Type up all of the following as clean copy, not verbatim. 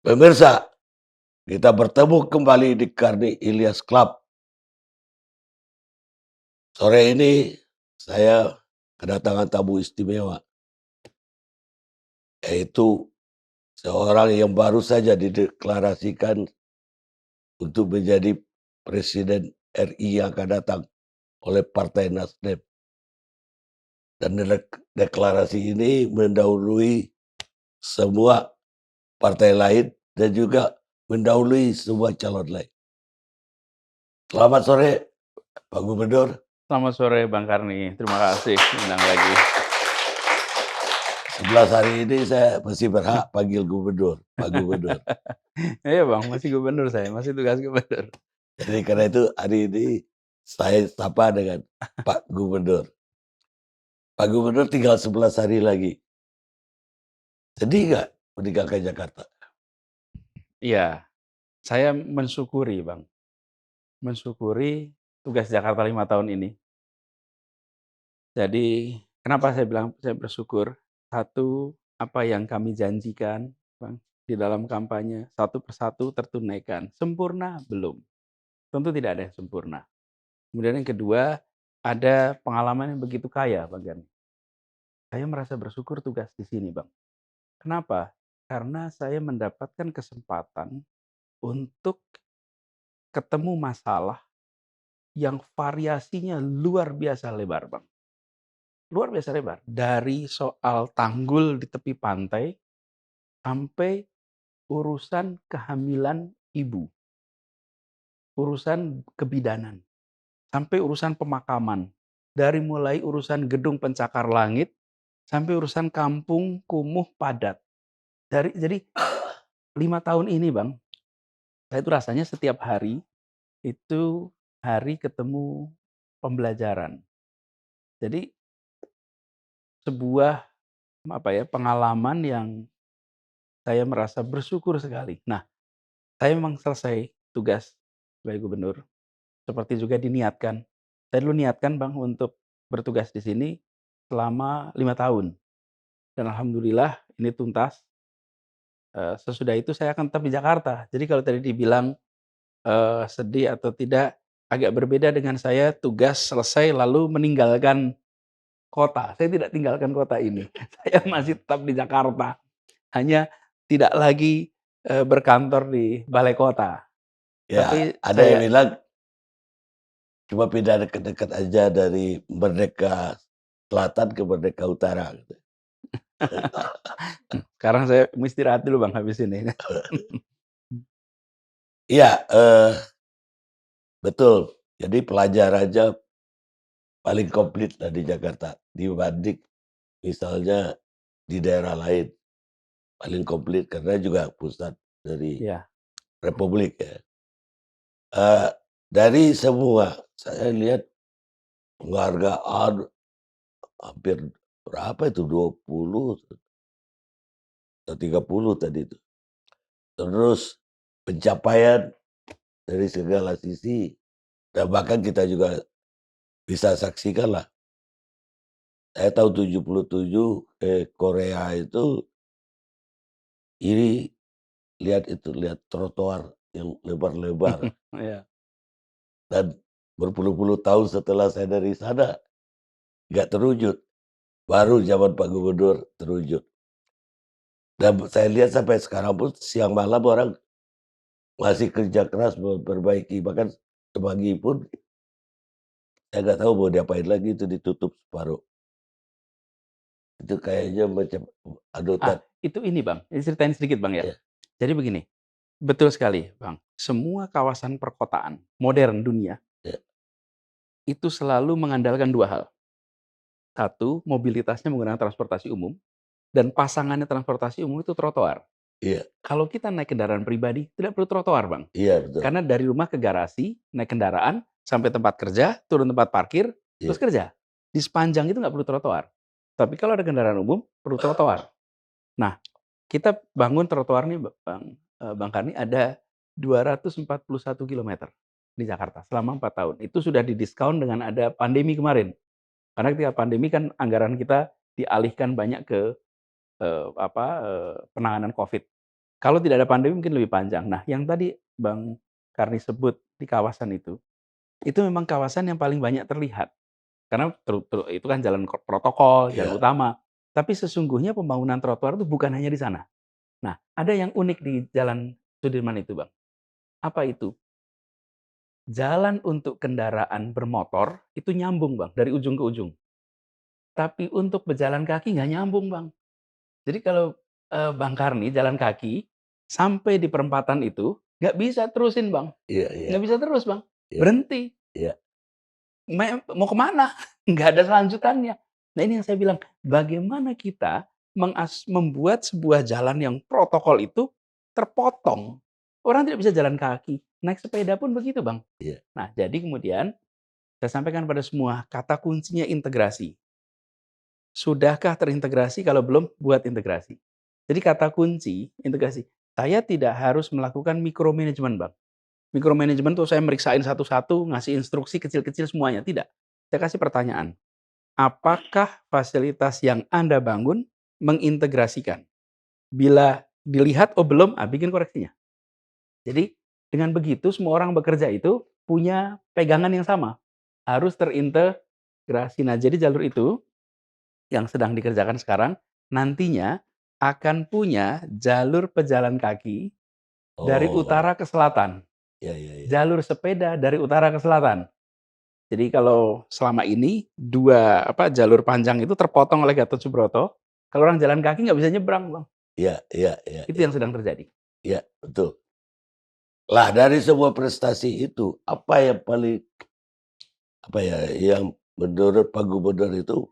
Pemirsa, kita bertemu kembali di Karni Ilyas Club. Sore ini saya kedatangan tamu istimewa, yaitu seorang yang baru saja dideklarasikan untuk menjadi Presiden RI yang akan datang oleh Partai Nasdem. Dan deklarasi ini mendahului semua partai lain dan juga mendahului semua calon lain. Selamat sore, Pak Gubernur. Selamat sore Bang Karni, terima kasih undang lagi. 11 hari ini saya masih berhak panggil Gubernur, Pak Gubernur. Iya Bang, masih gubernur saya, masih tugas gubernur. Jadi karena itu hari ini saya sapa dengan Pak Gubernur. Pak Gubernur tinggal 11 hari lagi. Sedih nggak meninggalkan Jakarta? Iya, saya mensyukuri Bang, mensyukuri tugas Jakarta 5 tahun ini. Jadi kenapa saya bilang saya bersyukur? Satu, apa yang kami janjikan Bang, di dalam kampanye, satu persatu tertunaikan. Sempurna? Belum. Tentu tidak ada yang sempurna. Kemudian yang kedua, ada pengalaman yang begitu kaya Bang Karni. Saya merasa bersyukur tugas di sini Bang. Kenapa? Karena saya mendapatkan kesempatan untuk ketemu masalah yang variasinya luar biasa lebar, Bang. Luar biasa lebar. Dari soal tanggul di tepi pantai sampai urusan kehamilan ibu, urusan kebidanan, sampai urusan pemakaman. Dari mulai urusan gedung pencakar langit sampai urusan kampung kumuh padat. Jadi 5 tahun ini, Bang, saya itu rasanya setiap hari itu hari ketemu pembelajaran. Jadi sebuah pengalaman yang saya merasa bersyukur sekali. Nah, saya memang selesai tugas sebagai gubernur seperti juga diniatkan. Saya dulu niatkan Bang untuk bertugas di sini selama 5 tahun dan alhamdulillah ini tuntas. Sesudah itu saya akan tetap di Jakarta. Jadi kalau tadi dibilang, sedih atau tidak, agak berbeda dengan saya tugas selesai lalu meninggalkan kota. Saya tidak tinggalkan kota ini. Saya masih tetap di Jakarta, hanya tidak lagi, berkantor di balai kota. Ya, Tapi ada yang saya bilang cuma pindah dekat-dekat aja dari Merdeka Selatan ke Merdeka Utara. Gitu. sekarang saya mau istirahat dulu Bang, habis ini. Iya, betul. Jadi pelajarannya paling komplit lah di Jakarta dibanding misalnya di daerah lain. Paling komplit karena juga pusat dari Iya, republik ya. Dari semua saya lihat penghargaan hampir berapa itu 20 atau 30 tadi itu. Terus pencapaian dari segala sisi dan bahkan kita juga bisa saksikan lah. Saya tahun 77 ke Korea itu iri lihat trotoar yang lebar-lebar iya. dan berpuluh-puluh tahun setelah saya dari sana nggak terwujud. Baru zaman Pak Gubernur terwujud. Dan saya lihat sampai sekarang pun siang malam orang masih kerja keras memperbaiki. Bahkan Semanggi pun saya nggak tahu mau diapain lagi itu ditutup separuh. Itu kayaknya macam adotan. Itu ini Bang, ini ceritain sedikit Bang ya. Ya, Jadi begini, betul sekali Bang, semua kawasan perkotaan modern dunia ya, itu selalu mengandalkan 2 hal. Satu, mobilitasnya menggunakan transportasi umum, dan pasangannya transportasi umum itu trotoar. iya, Kalau kita naik kendaraan pribadi, tidak perlu trotoar, Bang. iya betul. Karena dari rumah ke garasi, naik kendaraan, sampai tempat kerja, turun tempat parkir, terus Iya. kerja. Di sepanjang itu nggak perlu trotoar. Tapi kalau ada kendaraan umum, perlu trotoar. Nah, kita bangun trotoar nih Bang Karni ada 241 kilometer di Jakarta selama 4 tahun. Itu sudah didiskon dengan ada pandemi kemarin. Karena ketika pandemi kan anggaran kita dialihkan banyak ke, penanganan Covid. Kalau tidak ada pandemi mungkin lebih panjang. Nah, yang tadi Bang Karni sebut di kawasan itu memang kawasan yang paling banyak terlihat. Karena itu kan jalan protokol, jalan Iya, utama. Tapi sesungguhnya pembangunan trotoar itu bukan hanya di sana. Nah, ada yang unik di Jalan Sudirman itu, Bang. Apa itu? Jalan untuk kendaraan bermotor itu nyambung, Bang, dari ujung ke ujung. Tapi untuk pejalan kaki nggak nyambung, Bang. Jadi kalau, Bang Karni jalan kaki sampai di perempatan itu nggak bisa terusin, Bang. iya, iya, Nggak bisa terus, Bang. iya, Berhenti. iya, Mau kemana? Nggak ada selanjutannya. Nah, ini yang saya bilang, bagaimana kita membuat sebuah jalan yang protokol itu terpotong. Orang tidak bisa jalan kaki, naik sepeda pun begitu, Bang. iya. Nah, jadi kemudian saya sampaikan pada semua, kata kuncinya integrasi. Sudahkah terintegrasi? Kalau belum, buat integrasi. Jadi kata kunci integrasi, saya tidak harus melakukan micromanagement, Bang. Micromanagement tuh saya meriksain satu-satu, ngasih instruksi kecil-kecil semuanya, tidak. Saya kasih pertanyaan, apakah fasilitas yang Anda bangun mengintegrasikan? Bila dilihat, oh belum, bikin koreksinya. Jadi dengan begitu semua orang bekerja itu punya pegangan yang sama, harus terintegrasi. Nah, jadi jalur itu yang sedang dikerjakan sekarang, nantinya akan punya jalur pejalan kaki dari Oh, utara ke selatan, iya, iya, iya. jalur sepeda dari utara ke selatan. Jadi kalau selama ini jalur panjang itu terpotong oleh Gatot Subroto, kalau orang jalan kaki nggak bisa nyebrang, Bang. Iya, iya, iya, Itu iya, yang sedang terjadi. iya, betul. Lah dari sebuah prestasi itu, yang menurut Pak Gubernur itu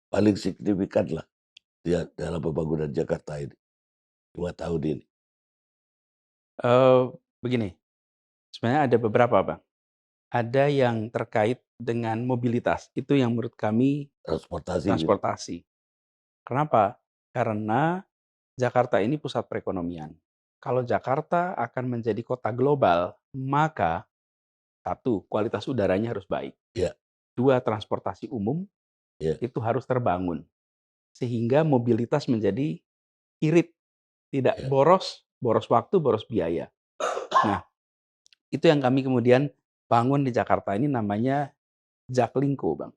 paling signifikan lah dia dalam pembangunan Jakarta ini, 5 tahun ini? Eee, Begini, sebenarnya ada beberapa, Bang. Ada yang terkait dengan mobilitas, itu yang menurut kami Transportasi gitu. transportasi. Kenapa? Karena Jakarta ini pusat perekonomian. Kalau Jakarta akan menjadi kota global, maka satu, kualitas udaranya harus baik. Iya, Dua, transportasi umum iya, itu harus terbangun. Sehingga mobilitas menjadi irit, tidak iya. boros, boros waktu, boros biaya. Nah, itu yang kami kemudian bangun di Jakarta ini namanya Jaklingko, Bang.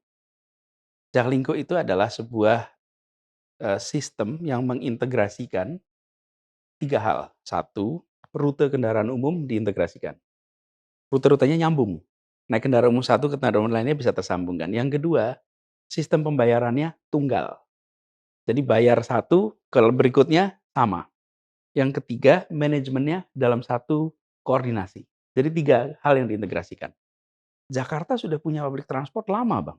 Jaklingko itu adalah sebuah sistem yang mengintegrasikan 3 hal. Satu, rute kendaraan umum diintegrasikan. Rute-rutenya nyambung. Naik kendaraan umum satu ke kendaraan umum lainnya bisa tersambungkan. Yang kedua, sistem pembayarannya tunggal. Jadi bayar satu, ke berikutnya sama. Yang ketiga, manajemennya dalam satu koordinasi. Jadi 3 hal yang diintegrasikan. Jakarta sudah punya public transport lama, Bang.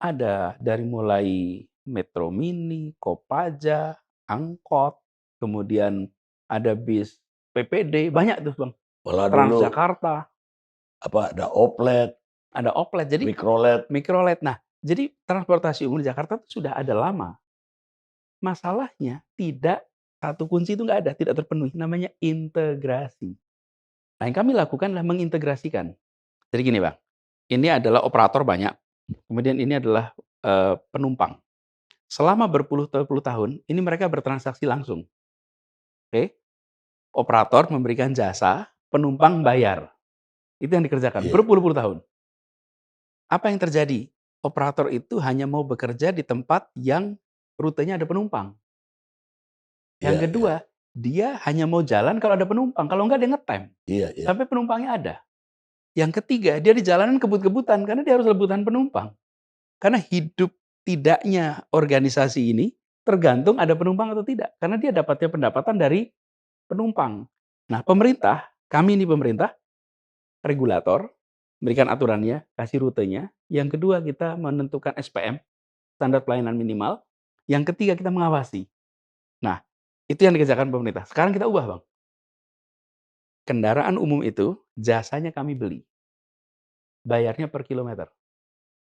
Ada dari mulai Metro Mini, Kopaja, angkot, kemudian ada bis PPD, banyak tuh, Bang. Malah dulu Transjakarta, ada Oplet, ada Oplet, jadi Mikrolet. mikrolet. Nah, jadi transportasi umum di Jakarta itu sudah ada lama. Masalahnya satu kunci itu nggak ada, tidak terpenuhi, namanya integrasi. Nah, yang kami lakukan adalah mengintegrasikan. Jadi gini, Bang, ini adalah operator banyak, kemudian ini adalah, penumpang. Selama berpuluh-puluh tahun, ini mereka bertransaksi langsung, oke? Operator memberikan jasa, penumpang bayar. Itu yang dikerjakan Iya, berpuluh-puluh tahun. Apa yang terjadi? Operator itu hanya mau bekerja di tempat yang rutenya ada penumpang. Yang iya, iya, kedua, dia hanya mau jalan kalau ada penumpang, kalau enggak dia ngetem, iya, iya, sampai penumpangnya ada. Yang ketiga, dia di jalanan kebut-kebutan karena dia harus rebutan penumpang. Karena hidup tidaknya organisasi ini tergantung ada penumpang atau tidak, karena dia dapatnya pendapatan dari penumpang. Nah, kami ini pemerintah, regulator, memberikan aturannya, kasih rutenya. Yang kedua, kita menentukan SPM, standar pelayanan minimal. Yang ketiga, kita mengawasi. Nah, itu yang dikerjakan pemerintah. Sekarang kita ubah, Bang. Kendaraan umum itu jasanya kami beli, bayarnya per kilometer.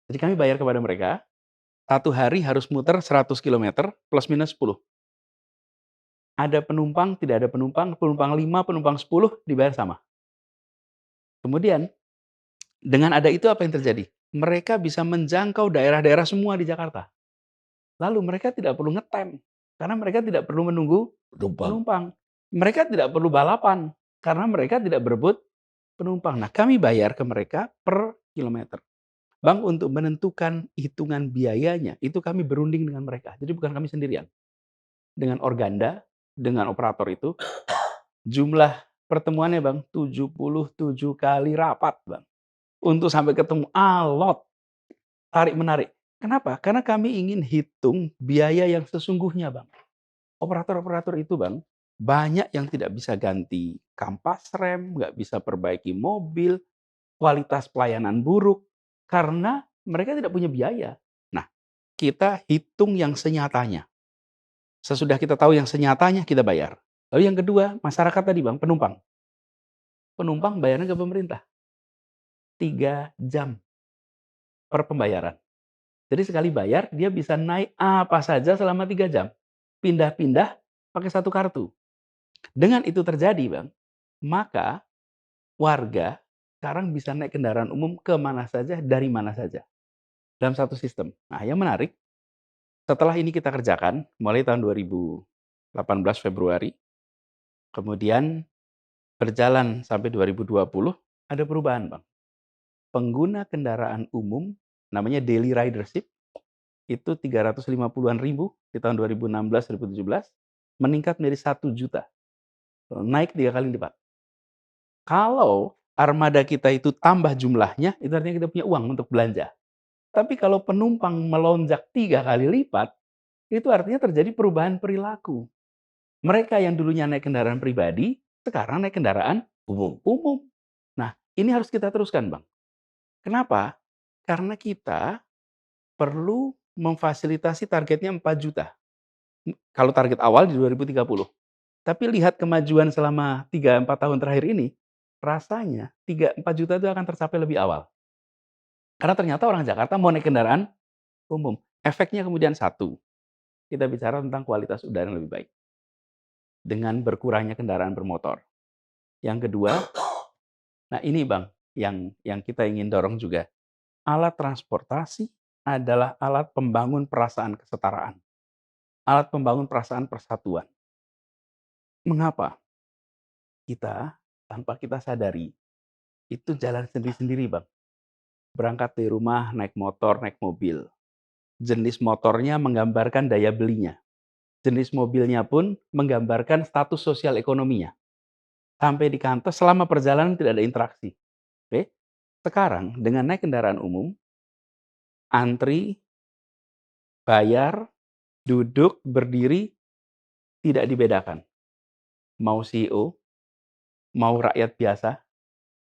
Jadi kami bayar kepada mereka, satu hari harus muter 100 kilometer plus minus 10. Ada penumpang, tidak ada penumpang, penumpang 5, penumpang 10 dibayar sama. Kemudian dengan ada itu apa yang terjadi? Mereka bisa menjangkau daerah-daerah semua di Jakarta. Lalu mereka tidak perlu ngetem, karena mereka tidak perlu menunggu penumpang. penumpang. Mereka tidak perlu balapan, karena mereka tidak berebut penumpang. Nah, kami bayar ke mereka per kilometer. Bang, untuk menentukan hitungan biayanya, itu kami berunding dengan mereka. Jadi bukan kami sendirian. Dengan Organda, dengan operator itu, jumlah pertemuannya Bang, 77 kali rapat Bang. Untuk sampai ketemu alot, tarik-menarik. Kenapa? Karena kami ingin hitung biaya yang sesungguhnya Bang. Operator-operator itu Bang, banyak yang tidak bisa ganti kampas rem, nggak bisa perbaiki mobil, kualitas pelayanan buruk, karena mereka tidak punya biaya. Nah, kita hitung yang senyatanya. Sesudah kita tahu yang senyatanya, kita bayar. Lalu yang kedua, masyarakat tadi Bang, penumpang. Penumpang bayarnya ke pemerintah. 3 jam per pembayaran. Jadi sekali bayar, dia bisa naik apa saja selama 3 jam. Pindah-pindah pakai satu kartu. Dengan itu terjadi Bang, maka warga sekarang bisa naik kendaraan umum ke mana saja, dari mana saja. Dalam satu sistem. Nah, yang menarik, setelah ini kita kerjakan, mulai tahun 2018 Februari, kemudian berjalan sampai 2020, ada perubahan Bang. Pengguna kendaraan umum, namanya daily ridership, itu 350-an ribu di tahun 2016-2017, meningkat menjadi 1 juta. Naik 3 kali lipat. Kalau armada kita itu tambah jumlahnya, itu artinya kita punya uang untuk belanja. Tapi kalau penumpang melonjak 3 kali lipat, itu artinya terjadi perubahan perilaku. Mereka yang dulunya naik kendaraan pribadi, sekarang naik kendaraan umum. Nah, ini harus kita teruskan, Bang. Kenapa? Karena kita perlu memfasilitasi targetnya 4 juta. Kalau target awal di 2030. Tapi lihat kemajuan selama 3-4 tahun terakhir ini, rasanya 3-4 juta itu akan tercapai lebih awal. Karena ternyata orang Jakarta mau naik kendaraan umum. Efeknya kemudian satu, kita bicara tentang kualitas udara yang lebih baik. Dengan berkurangnya kendaraan bermotor. Yang kedua, nah ini Bang, yang kita ingin dorong juga. Alat transportasi adalah alat pembangun perasaan kesetaraan. Alat pembangun perasaan persatuan. Mengapa? Kita, tanpa kita sadari, itu jalan sendiri-sendiri Bang. Berangkat dari rumah, naik motor, naik mobil. Jenis motornya menggambarkan daya belinya. Jenis mobilnya pun menggambarkan status sosial ekonominya. Sampai di kantor, selama perjalanan tidak ada interaksi. Oke? Sekarang, dengan naik kendaraan umum, antri, bayar, duduk, berdiri, tidak dibedakan. Mau CEO, mau rakyat biasa,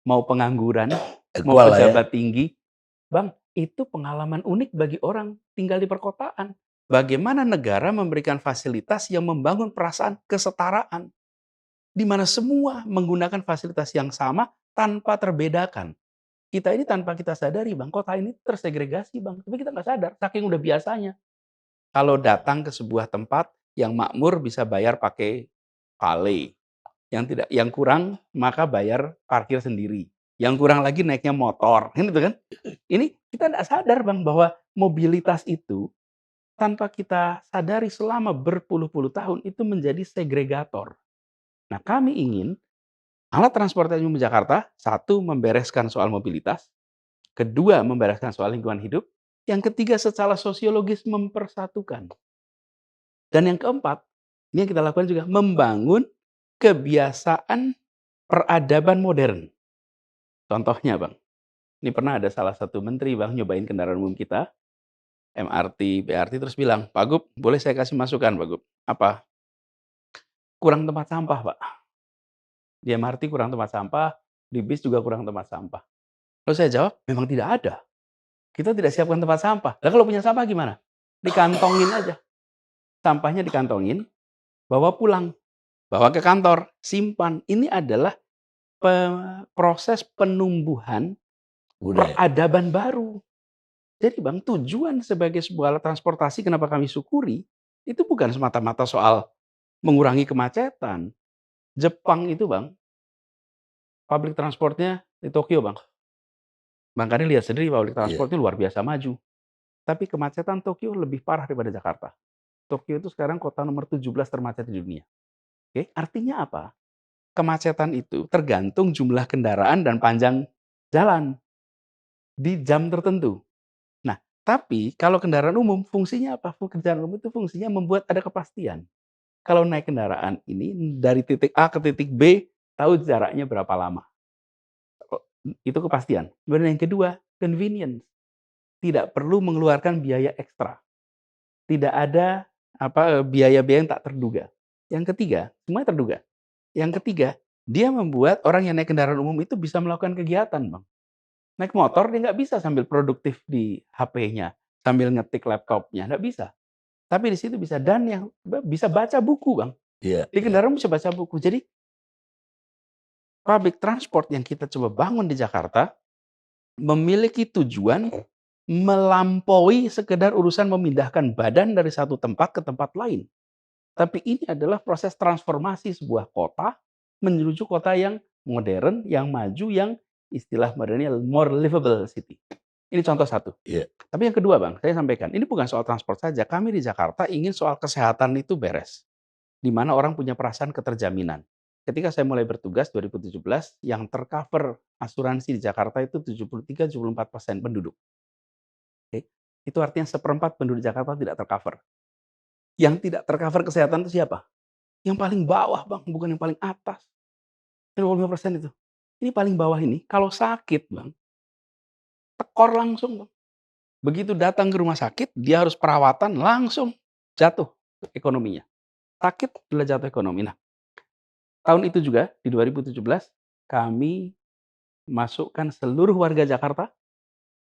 mau pengangguran, mau Equal lah ya. pejabat tinggi. Bang, itu pengalaman unik bagi orang tinggal di perkotaan. Bagaimana negara memberikan fasilitas yang membangun perasaan kesetaraan, di mana semua menggunakan fasilitas yang sama tanpa terbedakan. Kita ini tanpa kita sadari, Bang, kota ini tersegregasi, Bang. Tapi kita nggak sadar, saking udah biasanya. Kalau datang ke sebuah tempat yang makmur bisa bayar pakai vale. Yang kurang maka bayar parkir sendiri. Yang kurang lagi naiknya motor, kan gitu kan? Ini kita nggak sadar Bang bahwa mobilitas itu tanpa kita sadari selama berpuluh-puluh tahun itu menjadi segregator. Nah, kami ingin alat transportasi umum Jakarta, satu membereskan soal mobilitas, kedua membereskan soal lingkungan hidup, yang ketiga secara sosiologis mempersatukan. Dan yang keempat, ini yang kita lakukan juga membangun kebiasaan peradaban modern. Contohnya Bang, ini pernah ada salah satu menteri Bang nyobain kendaraan umum kita, MRT, BRT terus bilang, "Pak Gup, boleh saya kasih masukan Pak Gup?" "Apa?" "Kurang tempat sampah Pak. Di MRT kurang tempat sampah, di bis juga kurang tempat sampah." Lalu saya jawab, "Memang tidak ada. Kita tidak siapkan tempat sampah. Lah kalau punya sampah gimana? Dikantongin aja. Sampahnya dikantongin, bawa pulang, bawa ke kantor, simpan." Ini adalah proses penumbuhan Budaya. peradaban baru. Jadi Bang, tujuan sebagai sebuah alat transportasi kenapa kami syukuri, itu bukan semata-mata soal mengurangi kemacetan. Jepang itu Bang, public transportnya di Tokyo Bang. Bang Kani lihat sendiri public Iya. transportnya luar biasa maju. Tapi kemacetan Tokyo lebih parah daripada Jakarta. Tokyo itu sekarang kota nomor 17 termacet di dunia. Oke, artinya apa? Kemacetan itu tergantung jumlah kendaraan dan panjang jalan di jam tertentu. Nah, tapi kalau kendaraan umum fungsinya apa? Kendaraan umum itu fungsinya membuat ada kepastian. Kalau naik kendaraan ini dari titik A ke titik B, tahu jaraknya berapa lama. Itu kepastian. Kemudian yang kedua, convenience. Tidak perlu mengeluarkan biaya ekstra. Tidak ada biaya-biaya yang tak terduga. Yang ketiga, semuanya terduga. Yang ketiga, dia membuat orang yang naik kendaraan umum itu bisa melakukan kegiatan, Bang. Naik motor dia nggak bisa sambil produktif di HP-nya, sambil ngetik laptopnya, nggak bisa. Tapi di situ bisa dan yang bisa baca buku, Bang. Iya, Di iya. kendaraan bisa baca buku. Jadi public transport yang kita coba bangun di Jakarta memiliki tujuan melampaui sekedar urusan memindahkan badan dari satu tempat ke tempat lain. Tapi ini adalah proses transformasi sebuah kota menuju kota yang modern, yang maju, yang istilah modernnya more livable city. Ini contoh satu. Iya. Tapi yang kedua, Bang, saya sampaikan, ini bukan soal transport saja. Kami di Jakarta ingin soal kesehatan itu beres, di mana orang punya perasaan keterjaminan. Ketika saya mulai bertugas 2017, yang tercover asuransi di Jakarta itu 73-74% penduduk. Oke. Itu artinya seperempat penduduk Jakarta tidak tercover. Yang tidak tercover kesehatan itu siapa? Yang paling bawah, Bang, bukan yang paling atas. 25% itu. Ini paling bawah ini kalau sakit, Bang, tekor langsung, Bang. Begitu datang ke rumah sakit, dia harus perawatan langsung jatuh ekonominya. Sakit adalah jatuh ekonomi. Nah, tahun itu juga di 2017 kami masukkan seluruh warga Jakarta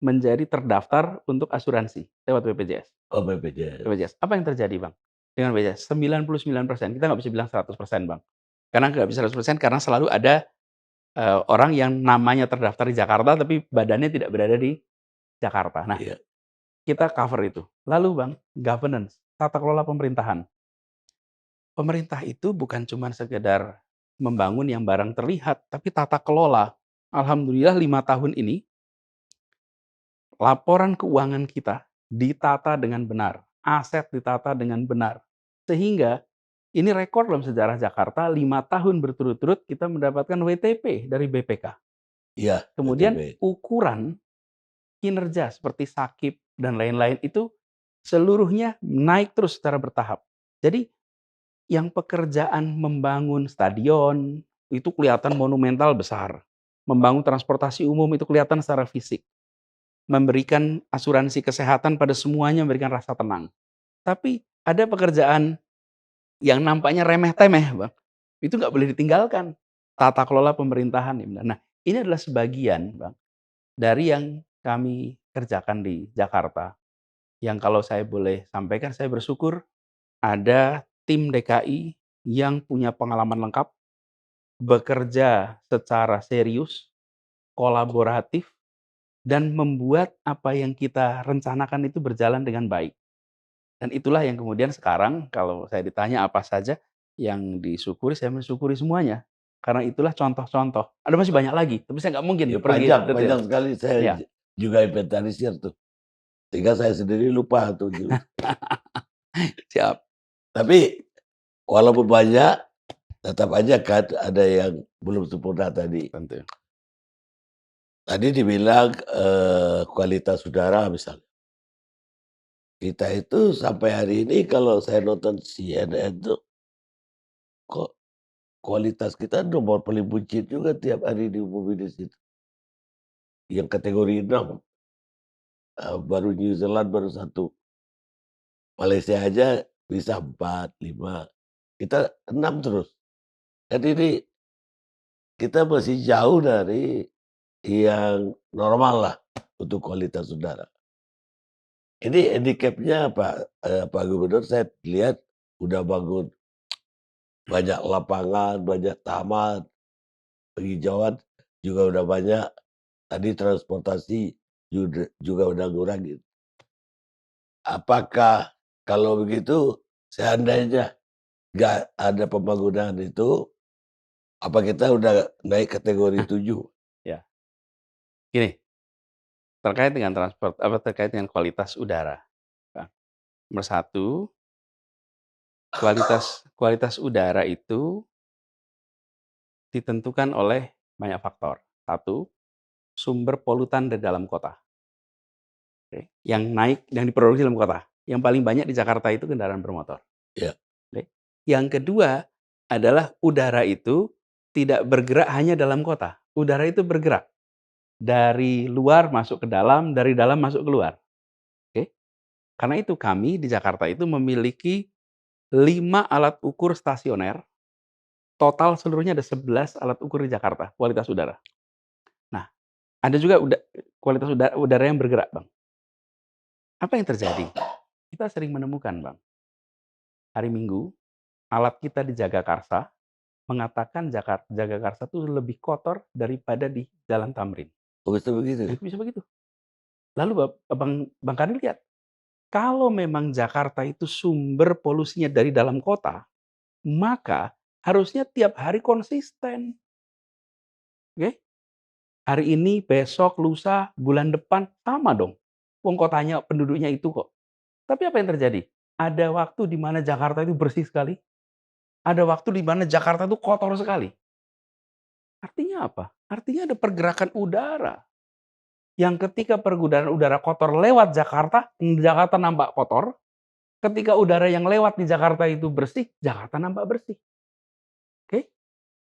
menjadi terdaftar untuk asuransi lewat BPJS. Oh, BPJS. BPJS. Apa yang terjadi, Bang? Dengan BPJS 99%, kita nggak bisa bilang 100%, Bang. Karena nggak bisa 100% karena selalu ada orang yang namanya terdaftar di Jakarta tapi badannya tidak berada di Jakarta. Nah, Iya. kita cover itu. Lalu, Bang, governance, tata kelola pemerintahan. Pemerintah itu bukan cuma sekedar membangun yang barang terlihat, tapi tata kelola. Alhamdulillah 5 tahun ini laporan keuangan kita ditata dengan benar, aset ditata dengan benar. Sehingga ini rekor dalam sejarah Jakarta, 5 tahun berturut-turut kita mendapatkan WTP dari BPK. Iya, Kemudian BTP. ukuran kinerja seperti sakit dan lain-lain itu seluruhnya naik terus secara bertahap. Jadi yang pekerjaan membangun stadion itu kelihatan monumental besar. Membangun transportasi umum itu kelihatan secara fisik. Memberikan asuransi kesehatan pada semuanya memberikan rasa tenang. Tapi ada pekerjaan yang nampaknya remeh-temeh, Bang. Itu nggak boleh ditinggalkan. Tata kelola pemerintahan. Nah, ini adalah sebagian, Bang, dari yang kami kerjakan di Jakarta. Yang kalau saya boleh sampaikan, saya bersyukur ada tim DKI yang punya pengalaman lengkap, bekerja secara serius, kolaboratif, dan membuat apa yang kita rencanakan itu berjalan dengan baik. Dan itulah yang kemudian sekarang kalau saya ditanya apa saja yang disyukuri, saya mensyukuri semuanya. Karena itulah contoh-contoh. Ada masih banyak lagi, tapi saya nggak mungkin Ya pergi panjang, detail. panjang sekali saya Ya. juga inventarisir tuh. Sehingga saya sendiri lupa tuh. Siap. Tapi walaupun banyak, tetap aja kan ada yang belum sempurna tadi. Tentu. Tadi dibilang, kualitas udara misalnya. Kita itu sampai hari ini kalau saya nonton CNN tuh, kok kualitas kita nomor paling buncit juga tiap hari diumumin di situ. Yang kategori 6, baru New Zealand baru 1, Malaysia aja bisa 4, 5, kita 6 terus. Kan ini kita masih jauh dari yang normal lah untuk kualitas udara. Ini handicap-nya Pak Gubernur saya lihat udah bangun banyak lapangan, banyak taman, penghijauan juga udah banyak, tadi transportasi juga udah ngurangin. Apakah kalau begitu seandainya nggak ada pembangunan itu, apa kita udah naik kategori 7? Ya. Gini, terkait dengan kualitas udara, Bang. Nomor 1, Kualitas udara itu ditentukan oleh banyak faktor. Satu, sumber polutan dari dalam kota. Oke, yang naik, yang diproduksi dalam kota. Yang paling banyak di Jakarta itu kendaraan bermotor. Ya. Oke. Yang kedua adalah udara itu tidak bergerak hanya dalam kota. Udara itu bergerak dari luar masuk ke dalam, dari dalam masuk keluar. Oke. Karena itu kami di Jakarta itu memiliki 5 alat ukur stasioner. Total seluruhnya ada 11 alat ukur di Jakarta, kualitas udara. Nah, ada juga kualitas udara yang bergerak, Bang. Apa yang terjadi? Kita sering menemukan, Bang, hari Minggu, alat kita di Jagakarsa mengatakan Jagakarsa itu lebih kotor daripada di Jalan Tamrin. Oh, bisa begitu? Bisa begitu. Lalu Bang Karni lihat, kalau memang Jakarta itu sumber polusinya dari dalam kota, maka harusnya tiap hari konsisten. Oke? Hari ini, besok, lusa, bulan depan, sama dong. Wong kotanya, penduduknya itu kok. Tapi apa yang terjadi? Ada waktu di mana Jakarta itu bersih sekali. Ada waktu di mana Jakarta itu kotor sekali. Artinya apa? Artinya ada pergerakan udara. Yang ketika pergerakan udara kotor lewat Jakarta, Jakarta nampak kotor. Ketika udara yang lewat di Jakarta itu bersih, Jakarta nampak bersih. Oke?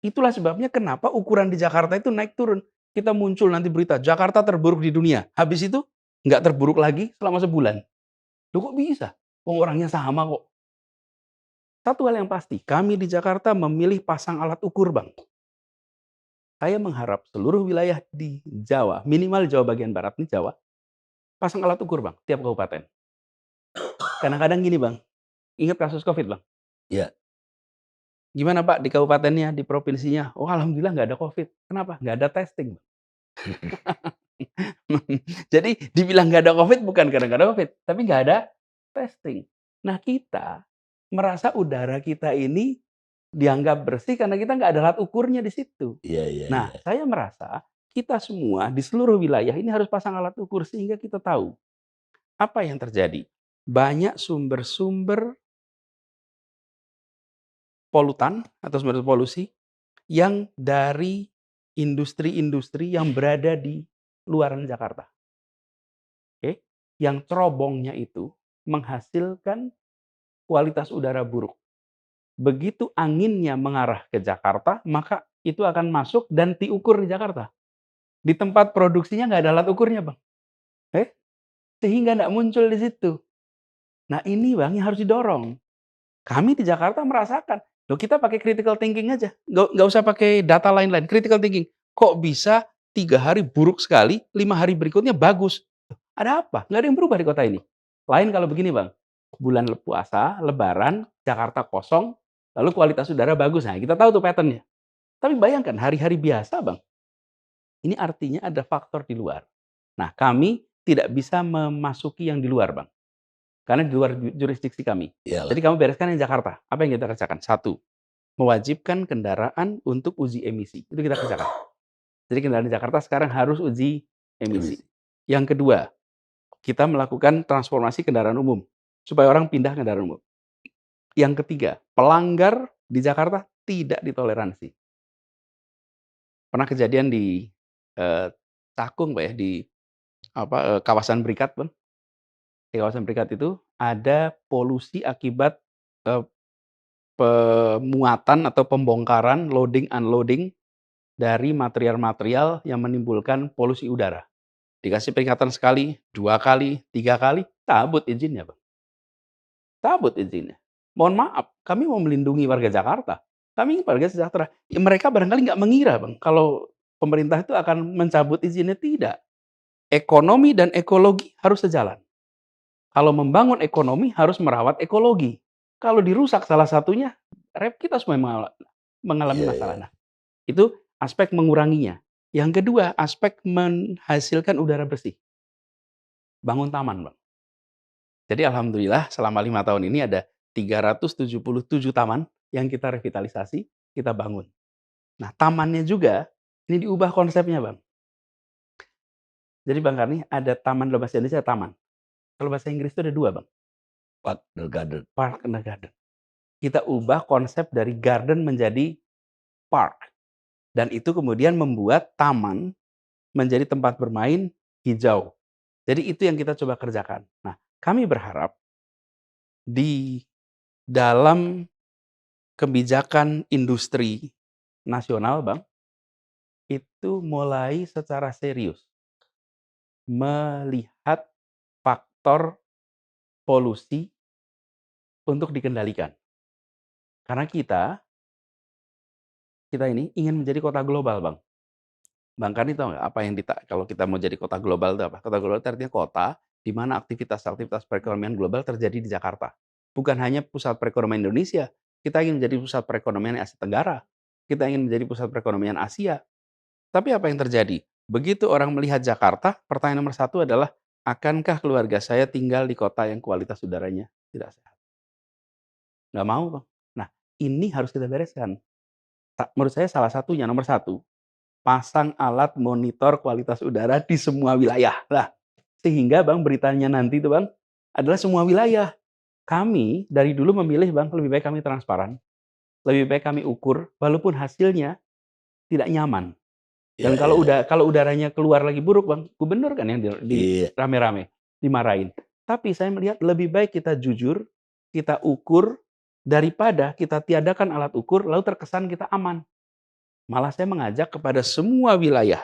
Itulah sebabnya kenapa ukuran di Jakarta itu naik turun. Kita muncul nanti berita, Jakarta terburuk di dunia. Habis itu, nggak terburuk lagi selama sebulan. Loh kok bisa? Wong orangnya sama kok. Satu hal yang pasti, kami di Jakarta memilih pasang alat ukur, Bang. Saya mengharap seluruh wilayah di Jawa, minimal Jawa bagian barat nih Jawa, pasang alat ukur, Bang, tiap kabupaten. Kadang-kadang gini, Bang, ingat kasus Covid, Bang? Ya. Gimana Pak di kabupatennya, di provinsinya? Oh alhamdulillah nggak ada Covid. Kenapa? Nggak ada testing. Jadi dibilang nggak ada Covid bukan karena nggak ada Covid, tapi nggak ada testing. Nah kita merasa udara kita ini dianggap bersih karena kita nggak ada alat ukurnya di situ. Iya iya Nah iya. saya merasa kita semua di seluruh wilayah ini harus pasang alat ukur sehingga kita tahu apa yang terjadi. Banyak sumber-sumber polutan atau sumber polusi yang dari industri-industri yang berada di luaran Jakarta. Oke, yang cerobongnya itu menghasilkan kualitas udara buruk. Begitu anginnya mengarah ke Jakarta, maka itu akan masuk dan diukur di Jakarta. Di tempat produksinya nggak ada alat ukurnya, Bang. Sehingga nggak muncul di situ. Nah ini Bang yang harus didorong. Kami di Jakarta merasakan, loh kita pakai critical thinking aja, nggak usah pakai data lain-lain, critical thinking. Kok bisa 3 hari buruk sekali, 5 hari berikutnya bagus? Ada apa? Nggak ada yang berubah di kota ini. Lain kalau begini Bang, bulan puasa, lebaran, Jakarta kosong, lalu kualitas udara bagus. Nah kita tahu tuh pattern-nya. Tapi bayangkan hari-hari biasa Bang, ini artinya ada faktor di luar. Nah kami tidak bisa memasuki yang di luar Bang, karena di luar jurisdiksi kami. Iyalah. Jadi kamu bereskan yang Jakarta. Apa yang kita kerjakan? Satu, mewajibkan kendaraan untuk uji emisi. Itu kita kerjakan. Jadi kendaraan di Jakarta sekarang harus uji emisi. Emisi. Yang kedua, kita melakukan transformasi kendaraan umum supaya orang pindah kendaraan umum. Yang ketiga, pelanggar di Jakarta tidak ditoleransi. Pernah kejadian di Cakung, Pak ya, di kawasan Berikat, Bang. Di kawasan Berikat itu ada polusi akibat pemuatan atau pembongkaran loading unloading dari material-material yang menimbulkan polusi udara. Dikasih peringatan sekali, 2 kali, 3 kali, cabut izinnya, Bang. Cabut izinnya. Mohon maaf, kami mau melindungi warga Jakarta. Kami ingin warga sejahtera. Ya mereka barangkali nggak mengira, Bang, kalau pemerintah itu akan mencabut izinnya, tidak. Ekonomi dan ekologi harus sejalan. Kalau membangun ekonomi harus merawat ekologi. Kalau dirusak salah satunya, kita semua yang mengalami Iya masalah. iya. Nah, itu aspek menguranginya. Yang kedua, aspek menghasilkan udara bersih. Bangun taman, Bang. Jadi alhamdulillah selama 5 tahun ini ada 377 taman yang kita revitalisasi, kita bangun. Nah, tamannya juga ini diubah konsepnya, Bang. Jadi Bang Karni, ada taman dalam bahasa Indonesia taman. Kalau bahasa Inggris itu ada 2, Bang. Park and Garden. Park and Garden. kita ubah konsep dari garden menjadi park. Dan itu kemudian membuat taman menjadi tempat bermain hijau. Jadi itu yang kita coba kerjakan. Nah, kami berharap di dalam kebijakan industri nasional, Bang, itu mulai secara serius melihat faktor polusi untuk dikendalikan. Karena kita ini ingin menjadi kota global, Bang. Bang Kani tahu nggak apa yang kalau kita mau jadi kota global itu apa? Kota global itu artinya kota di mana aktivitas-aktivitas perekonomian global terjadi di Jakarta. Bukan hanya pusat perekonomian Indonesia, kita ingin menjadi pusat perekonomian Asia Tenggara. Kita ingin menjadi pusat perekonomian Asia. Tapi apa yang terjadi? Begitu orang melihat Jakarta, pertanyaan nomor satu adalah, akankah keluarga saya tinggal di kota yang kualitas udaranya tidak sehat? Nggak mau, Bang. Nah, ini harus kita bereskan. Menurut saya salah satunya, nomor satu, pasang alat monitor kualitas udara di semua wilayah. Lah, sehingga Bang beritanya nanti itu Bang, adalah semua wilayah. Kami dari dulu memilih Bang, lebih baik kami transparan, lebih baik kami ukur, walaupun hasilnya tidak nyaman. Iya, Dan iya, kalau udaranya keluar lagi buruk Bang, gubernur kan yang iya. rame-rame dimarahin. Tapi saya melihat lebih baik kita jujur, kita ukur, daripada kita tiadakan alat ukur, lalu terkesan kita aman. Malah saya mengajak kepada semua wilayah,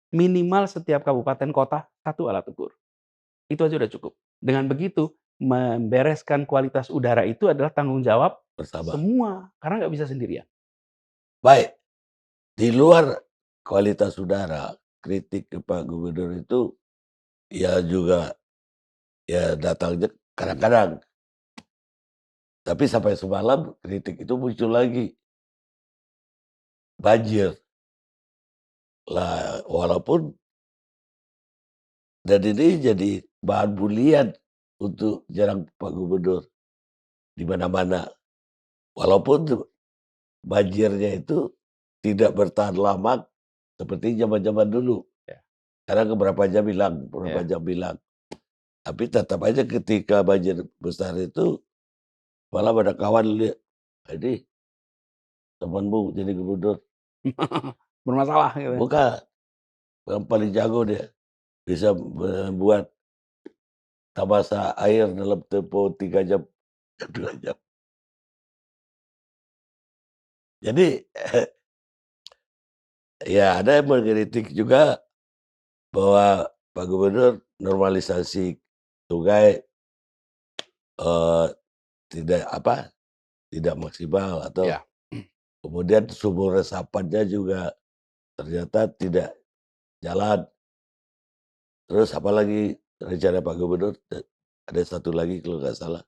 minimal setiap kabupaten kota, satu alat ukur. Itu aja udah cukup. Dengan begitu, membereskan kualitas udara itu adalah tanggung jawab Bersama. semua, karena nggak bisa sendirian. Baik, di luar kualitas udara, kritik ke Pak Gubernur itu ya juga ya datangnya kadang-kadang. Tapi sampai semalam kritik itu muncul lagi. Banjir. Lah, walaupun dan ini jadi bahan bulian untuk nyerang Pak Gubernur di mana-mana. Walaupun banjirnya itu tidak bertahan lama seperti zaman-zaman dulu. Ya. Karena beberapa jam hilang, beberapa Ya. jam hilang. Tapi tetap aja ketika banjir besar itu malah ada kawan lihat, "Ini temanmu jadi gubernur." Bermasalah gitu. Bukan, yang paling jago dia. Bisa membuat tamasa air dalam tempo 3 jam, 2 jam. Jadi, ya ada yang mengkritik juga bahwa Pak Gubernur normalisasi sungai, eee, tidak apa, tidak maksimal atau Ya. kemudian sumur resapannya juga ternyata tidak jalan. Terus apalagi rencana Pak Gubernur, ada satu lagi kalau nggak salah,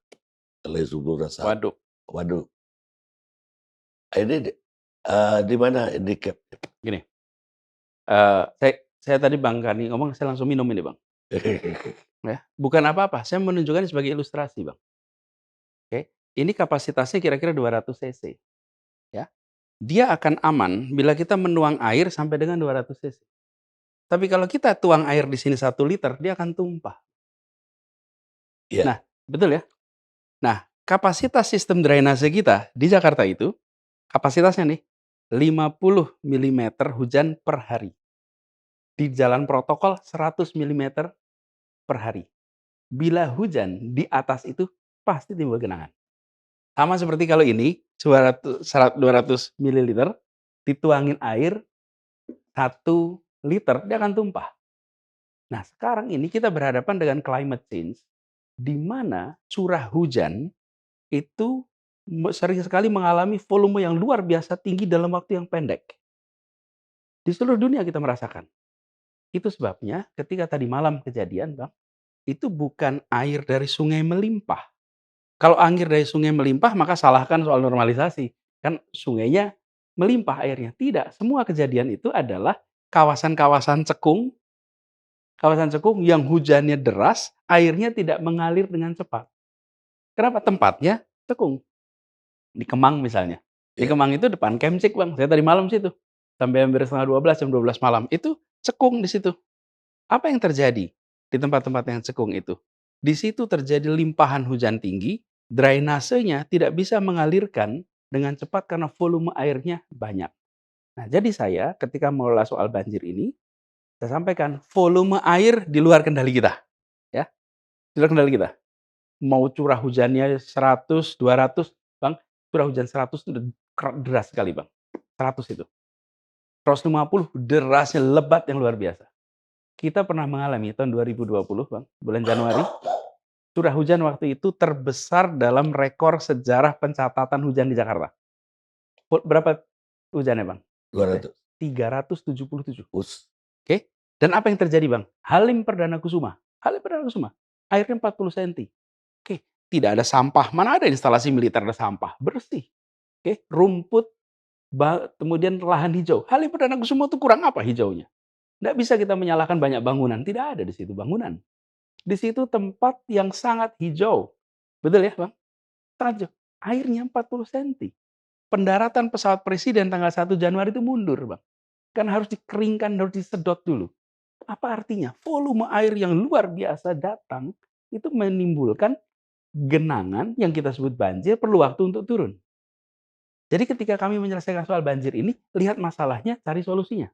oleh sumur Waduh. waduk. Ini di mana handicap? Gini, saya tadi Bang Kani ngomong, saya langsung minum ini Bang. Ya, bukan apa-apa, saya menunjukkan sebagai ilustrasi Bang. Oke, ini kapasitasnya kira-kira 200 cc. Ya. Dia akan aman bila kita menuang air sampai dengan 200 cc. Tapi kalau kita tuang air di sini 1 liter, dia akan tumpah. Iya, Nah, betul ya? Nah, kapasitas sistem drainase kita di Jakarta itu, kapasitasnya nih, 50 milimeter hujan per hari. Di jalan protokol 100 milimeter per hari. Bila hujan di atas itu, pasti timbul genangan. Sama seperti kalau ini, 200 mililiter, dituangin air 1 liter, dia akan tumpah. Nah, sekarang ini kita berhadapan dengan climate change, di mana curah hujan itu sering sekali mengalami volume yang luar biasa tinggi dalam waktu yang pendek. Di seluruh dunia kita merasakan. Itu sebabnya ketika tadi malam kejadian, Bang, itu bukan air dari sungai melimpah. Kalau air dari sungai melimpah, maka salahkan soal normalisasi. Kan sungainya melimpah airnya. Tidak, semua kejadian itu adalah kawasan-kawasan cekung yang hujannya deras, airnya tidak mengalir dengan cepat. Kenapa? Tempatnya cekung. Di Kemang misalnya. Di iya. Kemang itu depan Kemcik Bang, saya tadi malam situ. Sampai hampir setengah 12, jam 12 malam. Itu cekung di situ. Apa yang terjadi di tempat-tempat yang cekung itu? Di situ terjadi limpahan hujan tinggi, Drainasenya tidak bisa mengalirkan dengan cepat karena volume airnya banyak. Nah, jadi saya ketika mengelola soal banjir ini, saya sampaikan volume air di luar kendali kita, ya, di luar kendali kita. Mau curah hujannya 100, 200, Bang, curah hujan 100 itu udah deras sekali, Bang. 100 itu. 150 derasnya lebat yang luar biasa. Kita pernah mengalami tahun 2020, Bang, bulan Januari, curah hujan waktu itu terbesar dalam rekor sejarah pencatatan hujan di Jakarta. Berapa hujannya, Bang? 200. 377. Us. Oke. Dan apa yang terjadi, Bang? Halim Perdana Kusuma. Halim Perdana Kusuma. Airnya 40 cm. Oke. Tidak ada sampah. Mana ada instalasi militer ada sampah? Bersih. Oke. Rumput, kemudian lahan hijau. Halim Perdana Kusuma itu kurang apa hijaunya? Nggak bisa kita menyalahkan banyak bangunan. Tidak ada di situ bangunan. Di situ tempat yang sangat hijau. Betul ya, Bang? Sangat hijau. Airnya 40 cm. Pendaratan pesawat presiden tanggal 1 Januari itu mundur, Bang. Kan harus dikeringkan, harus disedot dulu. Apa artinya? Volume air yang luar biasa datang, itu menimbulkan genangan yang kita sebut banjir, perlu waktu untuk turun. Jadi ketika kami menyelesaikan soal banjir ini, lihat masalahnya, cari solusinya.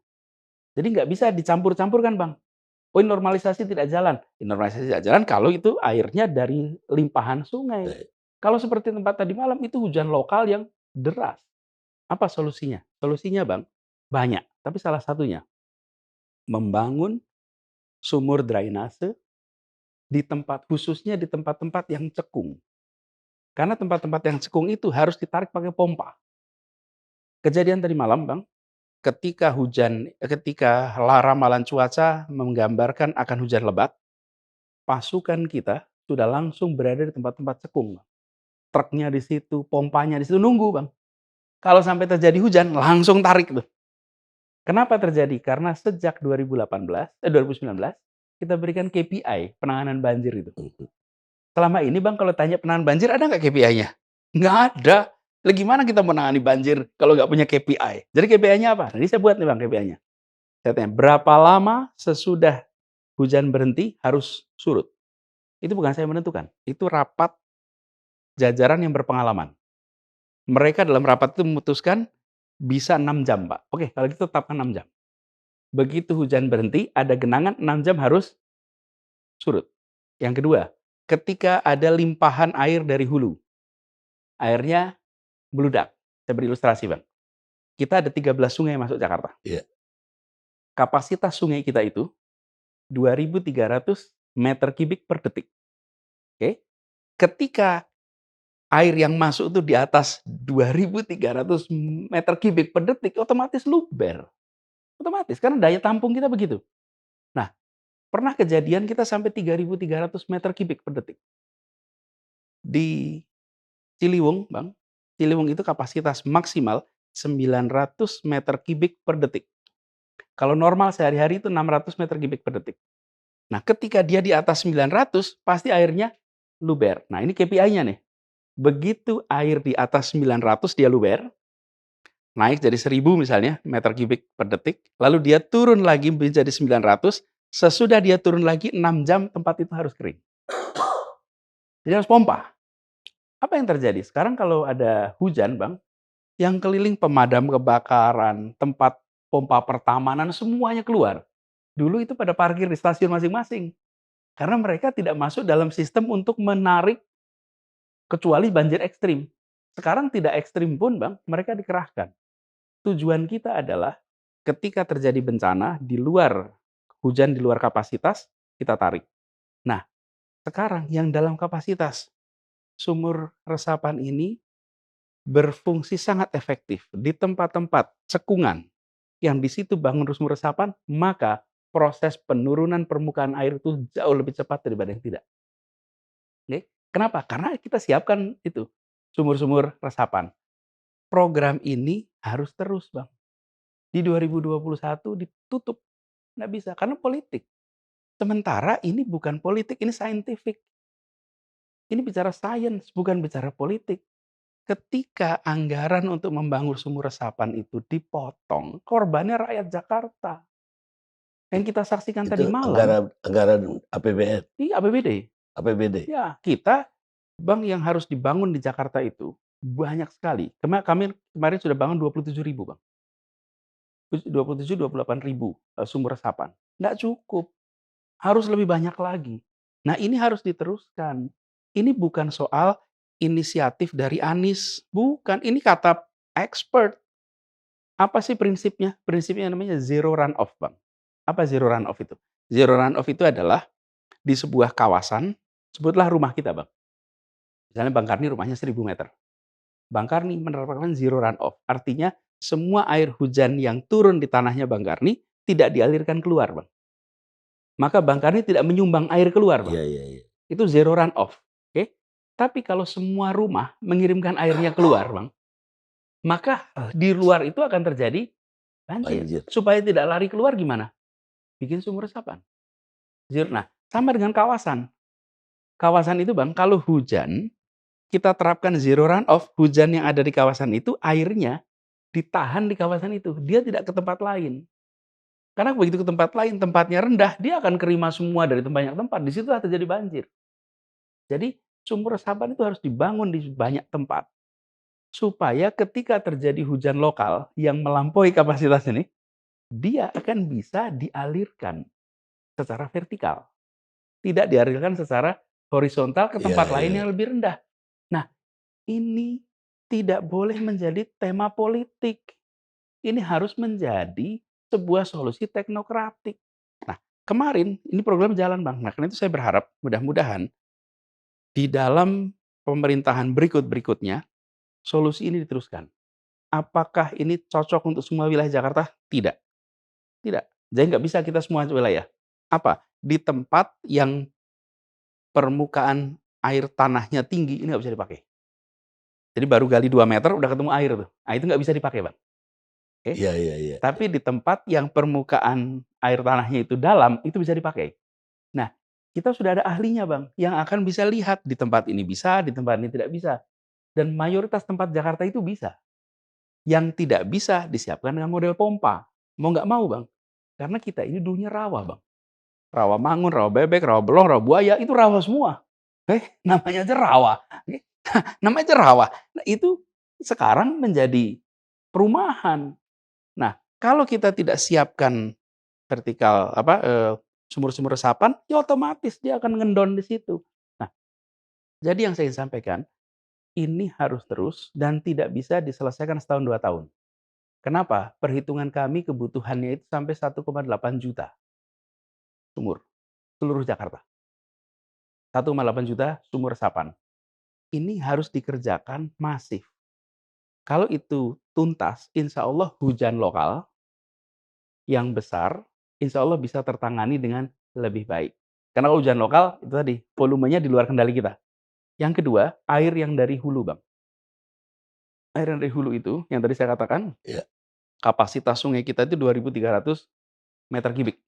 Jadi nggak bisa dicampur-campurkan, Bang. Oh, normalisasi tidak jalan. Normalisasi tidak jalan kalau itu airnya dari limpahan sungai. Kalau seperti tempat tadi malam, itu hujan lokal yang deras. Apa solusinya? Solusinya, Bang, banyak. Tapi salah satunya, membangun sumur drainase di tempat, khususnya di tempat-tempat yang cekung. Karena tempat-tempat yang cekung itu harus ditarik pakai pompa. Kejadian tadi malam, Bang, ketika ramalan cuaca menggambarkan akan hujan lebat, pasukan kita sudah langsung berada di tempat-tempat cekung, Bang. Truknya di situ, pompanya di situ, nunggu, Bang. Kalau sampai terjadi hujan, langsung tarik tuh. Kenapa terjadi? Karena sejak 2019, kita berikan KPI, penanganan banjir itu. Selama ini, Bang, kalau tanya penanganan banjir, ada nggak KPI-nya? Nggak ada. Lah gimana kita menangani banjir kalau nggak punya KPI? Jadi KPI-nya apa? Jadi saya buat nih, Bang, KPI-nya. Saya tanya, berapa lama sesudah hujan berhenti harus surut? Itu bukan saya menentukan. Itu rapat jajaran yang berpengalaman. Mereka dalam rapat itu memutuskan bisa 6 jam, Pak. Oke, kalau gitu tetapkan 6 jam. Begitu hujan berhenti, ada genangan, 6 jam harus surut. Yang kedua, ketika ada limpahan air dari hulu, airnya meludak. Saya beri ilustrasi, Bang. Kita ada 13 sungai yang masuk Jakarta. Iya. Kapasitas sungai kita itu 2.300 meter kubik per detik. Oke. Ketika air yang masuk itu di atas 2.300 meter kubik per detik, otomatis luber. Otomatis, karena daya tampung kita begitu. Nah, pernah kejadian kita sampai 3.300 meter kubik per detik. Di Ciliwung, Bang, Ciliwung itu kapasitas maksimal 900 meter kubik per detik. Kalau normal sehari-hari itu 600 meter kubik per detik. Nah, ketika dia di atas 900, pasti airnya luber. Nah, ini KPI-nya nih. Begitu air di atas 900 dia luber, naik jadi 1.000 misalnya meter kubik per detik, lalu dia turun lagi menjadi 900, sesudah dia turun lagi 6 jam tempat itu harus kering. Jadi harus pompa. Apa yang terjadi? Sekarang kalau ada hujan, Bang, yang keliling pemadam kebakaran, tempat pompa pertamanan, semuanya keluar. Dulu itu pada parkir di stasiun masing-masing. Karena mereka tidak masuk dalam sistem untuk menarik kecuali banjir ekstrim. Sekarang tidak ekstrim pun, Bang, mereka dikerahkan. Tujuan kita adalah ketika terjadi bencana di luar, hujan di luar kapasitas, kita tarik. Nah, sekarang yang dalam kapasitas, sumur resapan ini berfungsi sangat efektif di tempat-tempat cekungan yang di situ bangun sumur resapan, maka proses penurunan permukaan air itu jauh lebih cepat daripada yang tidak. Oke. Kenapa? Karena kita siapkan itu sumur-sumur resapan. Program ini harus terus, Bang. Di 2021 ditutup, nggak bisa karena politik. Sementara ini bukan politik, ini scientific. Ini bicara sains, bukan bicara politik. Ketika anggaran untuk membangun sumur resapan itu dipotong, korbannya rakyat Jakarta. Yang kita saksikan Itu tadi malam, anggaran anggaran APBN, di APBD. APBD. Ya, kita Bank yang harus dibangun di Jakarta itu banyak sekali. Kami kemarin sudah bangun 27.000 Bang. 27, 28.000 sumur resapan. Nggak cukup, harus lebih banyak lagi. Nah, ini harus diteruskan. Ini bukan soal inisiatif dari Anies, bukan. Ini kata expert. Apa sih prinsipnya? Prinsipnya namanya zero runoff, Bang. Apa zero runoff itu? Zero runoff itu adalah di sebuah kawasan, sebutlah rumah kita, Bang. Misalnya Bang Karni rumahnya 1.000 meter. Bang Karni menerapkan zero runoff. Artinya semua air hujan yang turun di tanahnya Bang Karni tidak dialirkan keluar, Bang. Maka Bang Karni tidak menyumbang air keluar, Bang. Iya, iya, iya. Itu zero runoff, oke. Tapi kalau semua rumah mengirimkan airnya keluar, Bang, maka di luar itu akan terjadi banjir. Banjir. Supaya tidak lari keluar gimana? Bikin sumur resapan. Nah, sama dengan kawasan. Kawasan itu, Bang, kalau hujan, kita terapkan zero runoff, hujan yang ada di kawasan itu airnya ditahan di kawasan itu, dia tidak ke tempat lain. Karena begitu ke tempat lain, tempatnya rendah, dia akan kerima semua dari banyak tempat, di situlah terjadi banjir. Jadi sumur resapan itu harus dibangun di banyak tempat, supaya ketika terjadi hujan lokal yang melampaui kapasitas ini, dia akan bisa dialirkan secara vertikal, tidak dialirkan secara horizontal ke Iya, tempat lain iya. yang lebih rendah. Nah, ini tidak boleh menjadi tema politik. Ini harus menjadi sebuah solusi teknokratik. Nah, kemarin ini program jalan, Bang. Nah, karena itu saya berharap mudah-mudahan di dalam pemerintahan berikut-berikutnya solusi ini diteruskan. Apakah ini cocok untuk semua wilayah Jakarta? Tidak, tidak. Jadi nggak bisa kita semua wilayah. Apa? Di tempat yang permukaan air tanahnya tinggi, ini nggak bisa dipakai. Jadi baru gali 2 meter udah ketemu air tuh. Nah, itu nggak bisa dipakai, Bang. Oke. Iya, iya, iya. Tapi di tempat yang permukaan air tanahnya itu dalam, itu bisa dipakai. Nah, kita sudah ada ahlinya, Bang, yang akan bisa lihat di tempat ini bisa, di tempat ini tidak bisa. Dan mayoritas tempat Jakarta itu bisa. Yang tidak bisa disiapkan dengan model pompa. Mau nggak mau, Bang. Karena kita ini dulunya rawa, Bang. Rawa mangun, rawa bebek, rawa belong, rawa buaya, itu rawa semua. Namanya aja rawa. Namanya aja rawa. Nah, itu sekarang menjadi perumahan. Nah, kalau kita tidak siapkan vertikal sumur-sumur resapan, ya otomatis dia akan ngendon di situ. Nah, jadi yang saya ingin sampaikan, ini harus terus dan tidak bisa diselesaikan setahun 2 tahun. Kenapa? Perhitungan kami kebutuhannya itu sampai 1,8 juta sumur, seluruh Jakarta. 1,8 juta sumur resapan. Ini harus dikerjakan masif. Kalau itu tuntas, insya Allah hujan lokal yang besar, insya Allah bisa tertangani dengan lebih baik. Karena kalau hujan lokal, itu tadi, volumenya di luar kendali kita. Yang kedua, air yang dari hulu, Bang. Air yang dari hulu itu, yang tadi saya katakan, Iya. kapasitas sungai kita itu 2.300 meter kubik.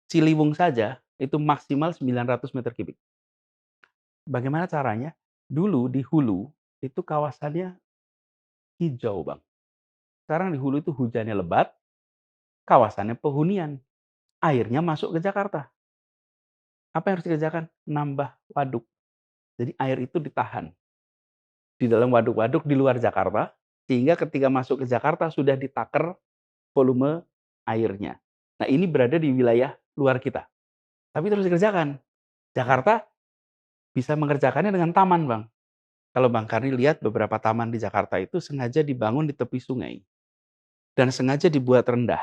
Ciliwung saja itu maksimal 900 meter kubik. Bagaimana caranya? Dulu di hulu itu kawasannya hijau, Bang. Sekarang di hulu itu hujannya lebat, kawasannya penghunian. Airnya masuk ke Jakarta. Apa yang harus dikerjakan? Nambah waduk. Jadi air itu ditahan di dalam waduk-waduk di luar Jakarta, sehingga ketika masuk ke Jakarta sudah ditaker volume airnya. Nah, ini berada di wilayah luar kita. Tapi terus dikerjakan. Jakarta bisa mengerjakannya dengan taman, Bang. Kalau Bang Karni lihat beberapa taman di Jakarta itu sengaja dibangun di tepi sungai dan sengaja dibuat rendah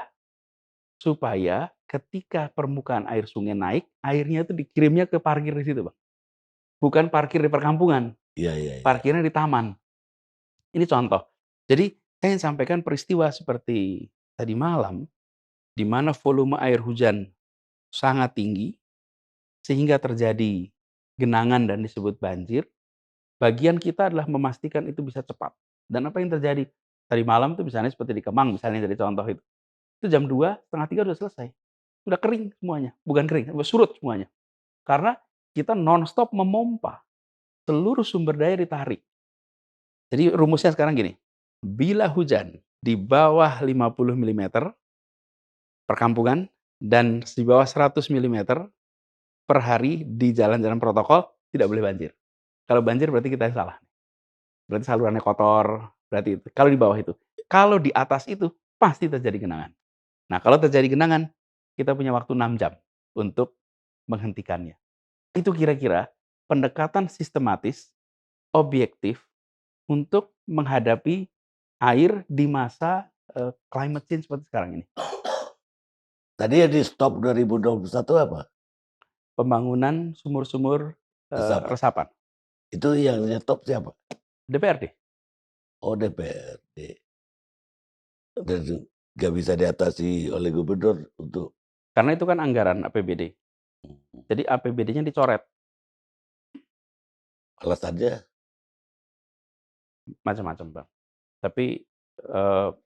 supaya ketika permukaan air sungai naik, airnya itu dikirimnya ke parkir di situ, Bang. Bukan parkir di perkampungan, Iya, iya, iya. parkirnya di taman. Ini contoh. Jadi saya ingin sampaikan peristiwa seperti tadi malam, di mana volume air hujan sangat tinggi, sehingga terjadi genangan dan disebut banjir. Bagian kita adalah memastikan itu bisa cepat. Dan apa yang terjadi? Tadi malam itu misalnya seperti di Kemang, misalnya dari contoh itu jam 2, setengah 3 udah selesai. Udah kering semuanya. Bukan kering, udah surut semuanya. Karena kita nonstop memompa. Seluruh sumber daya ditarik. Jadi rumusnya sekarang gini, bila hujan di bawah 50 milimeter perkampungan dan di bawah 100 milimeter per hari di jalan-jalan protokol tidak boleh banjir. Kalau banjir berarti kita yang salah. Berarti salurannya kotor, berarti itu. Kalau di bawah itu. Kalau di atas itu, pasti terjadi genangan. Nah, kalau terjadi genangan, kita punya waktu 6 jam untuk menghentikannya. Itu kira-kira pendekatan sistematis, objektif, untuk menghadapi air di masa, climate change seperti sekarang ini. Tadi yang di-stop 2021 apa? Pembangunan sumur-sumur, Resapan. resapan. Itu yang nyetop siapa? DPRD. Oh, DPRD. Dan nggak bisa diatasi oleh gubernur untuk Karena itu kan anggaran APBD. Jadi APBD-nya dicoret alasannya macam-macam, Bang. Tapi,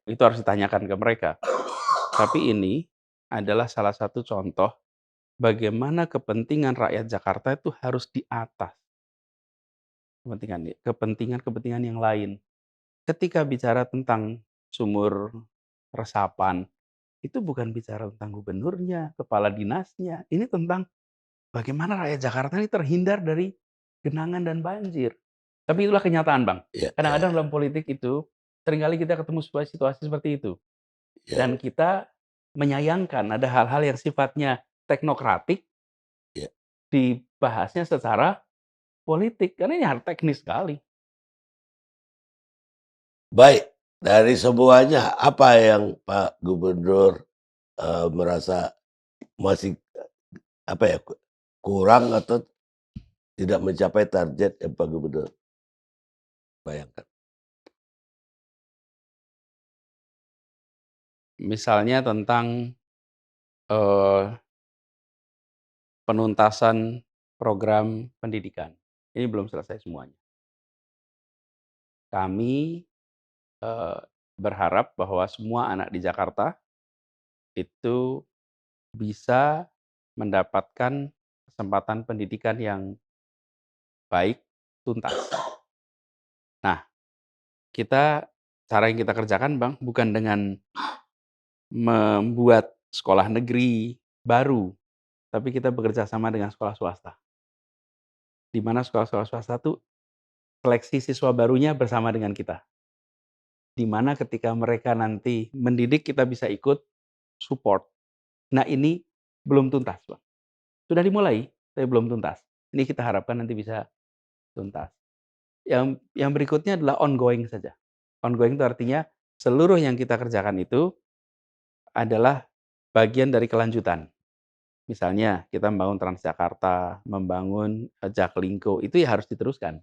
itu harus ditanyakan ke mereka. Tapi ini adalah salah satu contoh bagaimana kepentingan rakyat Jakarta itu harus di atas kepentingan-kepentingan yang lain. Ketika bicara tentang sumur resapan, itu bukan bicara tentang gubernurnya, kepala dinasnya, ini tentang bagaimana rakyat Jakarta ini terhindar dari genangan dan banjir. Tapi itulah kenyataan, Bang. ya, Kadang-kadang dalam politik itu, seringkali kita ketemu sebuah situasi seperti itu. ya, Dan kita menyayangkan ada hal-hal yang sifatnya teknokratik, ya. dibahasnya secara politik, karena ini hal teknis sekali. Baik, dari semuanya apa yang Pak Gubernur, merasa masih, apa ya, kurang atau tidak mencapai target yang Pak Gubernur bayangkan? Misalnya tentang, eee, penuntasan program pendidikan. Ini belum selesai semuanya. Kami, eee, berharap bahwa semua anak di Jakarta itu bisa mendapatkan kesempatan pendidikan yang baik, tuntas. Nah, cara yang kita kerjakan, Bang, bukan dengan membuat sekolah negeri baru, tapi kita bekerja sama dengan sekolah swasta. Di mana sekolah-sekolah swasta tuh seleksi siswa barunya bersama dengan kita. Di mana ketika mereka nanti mendidik kita bisa ikut support. Nah, ini belum tuntas, Bang. Sudah dimulai, tapi belum tuntas. Ini kita harapkan nanti bisa tuntas. Yang berikutnya adalah ongoing saja. Ongoing itu artinya seluruh yang kita kerjakan itu adalah bagian dari kelanjutan. Misalnya kita membangun Transjakarta, membangun, Jaklingko, itu ya harus diteruskan.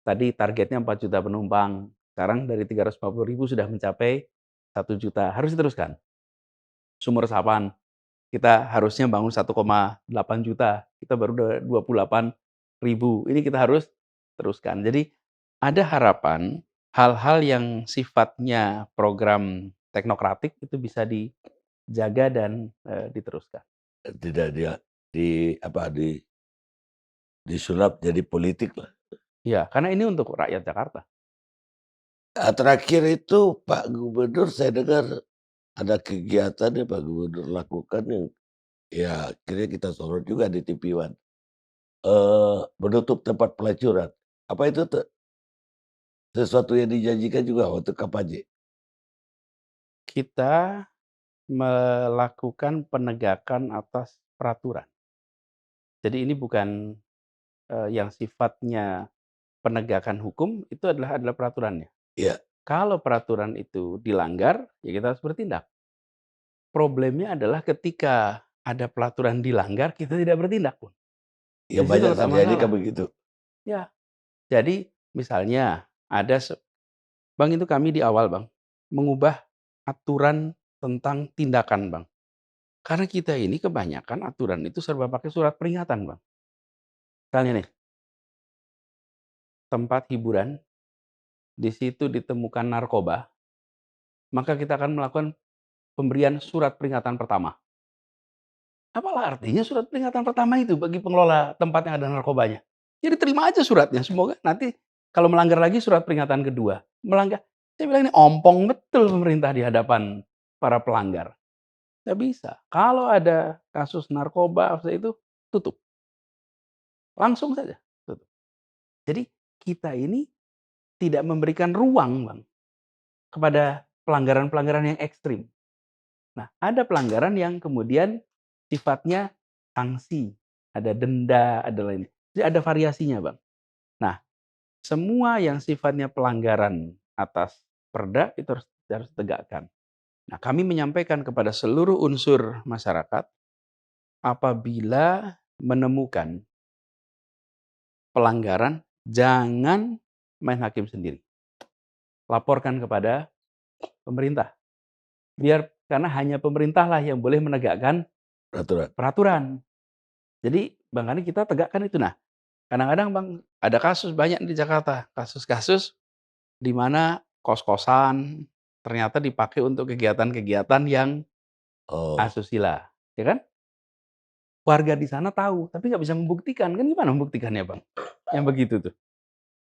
Tadi targetnya 4 juta penumpang, sekarang dari 350.000 sudah mencapai 1 juta, harus diteruskan. Sumur resapan, kita harusnya bangun 1,8 juta, kita baru 28.000, ini kita harus teruskan. Jadi ada harapan hal-hal yang sifatnya program teknokratik itu bisa dijaga dan, diteruskan. Tidak dia apa, disulap jadi politik lah. Iya, karena ini untuk rakyat Jakarta. Terakhir itu Pak Gubernur saya dengar ada kegiatan yang Pak Gubernur lakukan yang ya akhirnya kita sorot juga di TV One, menutup tempat pelacuran. Apa itu sesuatu yang dijanjikan juga waktu kampanye? Kita melakukan penegakan atas peraturan. Jadi ini bukan, yang sifatnya penegakan hukum, itu adalah peraturannya. Iya, Kalau peraturan itu dilanggar, ya kita harus bertindak. Problemnya adalah ketika ada peraturan dilanggar, kita tidak bertindak pun. Di yang situ banyak letak terjadi kan masalah. begitu. Ya, jadi misalnya ada Bang, itu kami di awal, Bang, mengubah aturan tentang tindakan, Bang. Karena kita ini kebanyakan aturan itu serba pakai surat peringatan, Bang. Misalnya nih, tempat hiburan, di situ ditemukan narkoba, maka kita akan melakukan pemberian surat peringatan pertama. Apalah artinya surat peringatan pertama itu bagi pengelola tempat yang ada narkobanya? Jadi terima aja suratnya, semoga nanti kalau melanggar lagi surat peringatan kedua. Saya bilang ini ompong betul pemerintah di hadapan para pelanggar. Nggak bisa. Kalau ada kasus narkoba itu tutup, langsung saja tutup. Jadi kita ini tidak memberikan ruang, Bang, kepada pelanggaran-pelanggaran yang ekstrim. Nah, ada pelanggaran yang kemudian sifatnya sanksi, ada denda, ada lain. Jadi ada variasinya, Bang. Nah, semua yang sifatnya pelanggaran atas perda itu harus ditegakkan. Nah, kami menyampaikan kepada seluruh unsur masyarakat, apabila menemukan pelanggaran, jangan main hakim sendiri. Laporkan kepada pemerintah. Karena hanya pemerintahlah yang boleh menegakkan Peraturan. peraturan. Jadi, Bang Ani, kita tegakkan itu. Nah, kadang-kadang, Bang, ada kasus banyak di Jakarta, kasus-kasus di mana kos-kosan ternyata dipakai untuk kegiatan-kegiatan yang Oh, asusila, ya kan? Warga di sana tahu, tapi nggak bisa membuktikan. Kan gimana membuktikannya, Bang? Yang begitu tuh.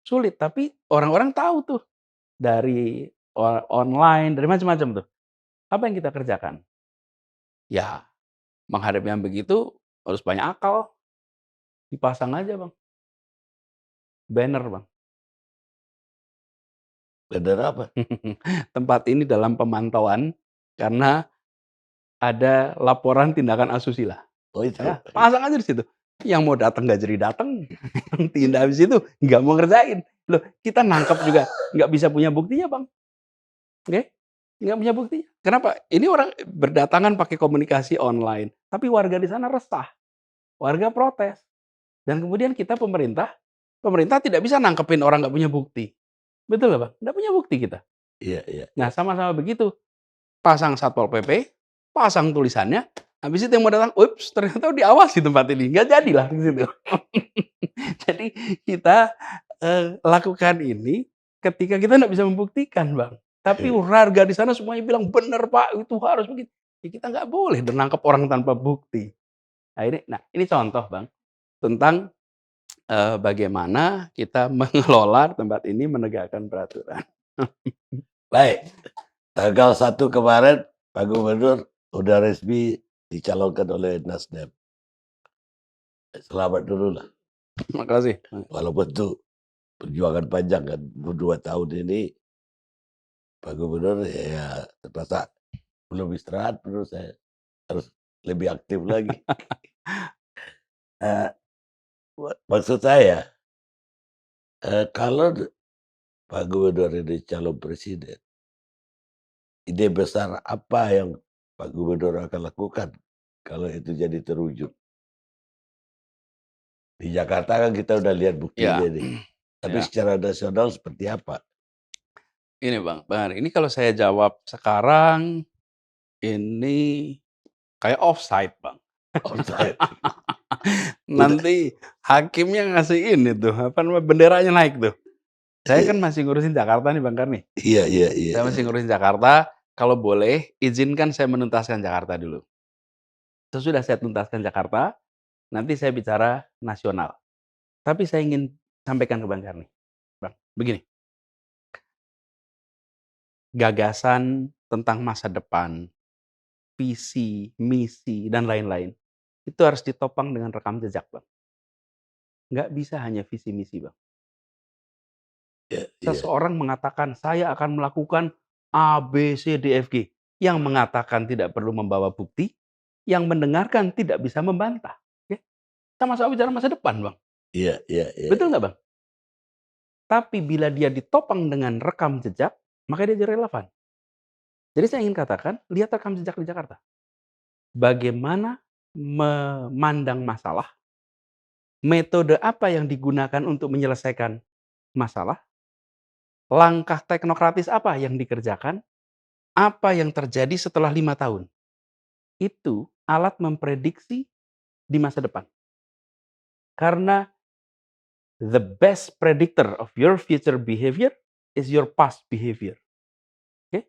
Sulit, tapi orang-orang tahu tuh dari online, dari macam-macam tuh. Apa yang kita kerjakan? Ya, menghadapi yang begitu harus banyak akal. Dipasang aja, Bang, banner, Bang. bener apa? Tempat ini dalam pemantauan karena ada laporan tindakan asusila. Oh itu. Ya, pasang aja di situ. Yang mau datang nggak jadi datang, yang tindak habis itu nggak mau ngerjain. Loh, kita nangkep juga nggak bisa punya buktinya, Bang. Oke? Nggak punya buktinya. Kenapa? Ini orang berdatangan pakai komunikasi online, tapi warga di sana resah. Warga protes. Dan kemudian kita pemerintah tidak bisa nangkepin orang nggak punya bukti. Betul nggak, Bang? Nggak punya bukti kita. Iya, iya. Nah, sama-sama begitu. Pasang Satpol PP, pasang tulisannya, habis itu yang mau datang, ups, ternyata diawasi tempat ini, nggak jadilah di situ. Jadi kita, lakukan ini ketika kita nggak bisa membuktikan, Bang. Tapi warga di sana semuanya bilang, "Bener, Pak, itu harus begitu." Ya kita nggak boleh dong nangkep orang tanpa bukti. Ini contoh, Bang, tentang, bagaimana kita mengelola tempat ini menegakkan peraturan. Baik, tanggal 1 kemarin Pak Gubernur udah resmi dicalonkan oleh Nasdem. Selamat dulu lah, Terima kasih. walaupun itu perjuangan panjang kan, 2 tahun ini Pak Gubernur ya terpaksa belum istirahat menurut saya, harus lebih aktif lagi. Maksud saya, kalau Pak Gubernur ini calon presiden, ide besar apa yang Pak Gubernur akan lakukan kalau itu jadi terwujud? Di Jakarta kan kita udah lihat buktinya Ya, nih. Tapi ya. secara nasional seperti apa? Ini, Bang Ari, ini kalau saya jawab sekarang, ini kayak offside, Bang. Offside. Udah. Nanti hakimnya ngasih ini tuh, apa namanya, benderanya naik tuh. Saya kan masih ngurusin Jakarta nih, Bang Karni. Iya, iya, iya. Saya masih ngurusin Jakarta, kalau boleh izinkan saya menuntaskan Jakarta dulu. Sesudah saya tuntaskan Jakarta, nanti saya bicara nasional. Tapi saya ingin sampaikan ke Bang Karni, Bang, begini, gagasan tentang masa depan, visi, misi, dan lain-lain, itu harus ditopang dengan rekam jejak, Bang. Nggak bisa hanya visi misi, Bang. Iya, iya. Seseorang mengatakan, "Saya akan melakukan A, B, C, D, F, G." Yang mengatakan tidak perlu membawa bukti, yang mendengarkan tidak bisa membantah. Ya, sama-sama bicara masa depan, Bang. Iya, iya, iya. Betul nggak, Bang? Tapi bila dia ditopang dengan rekam jejak, maka dia jadi relevan. Jadi saya ingin katakan, lihat rekam jejak di Jakarta. Bagaimana memandang masalah, metode apa yang digunakan untuk menyelesaikan masalah, langkah teknokratis apa yang dikerjakan, apa yang terjadi setelah 5 tahun. Itu alat memprediksi di masa depan. Karena the best predictor of your future behavior is your past behavior. Okay?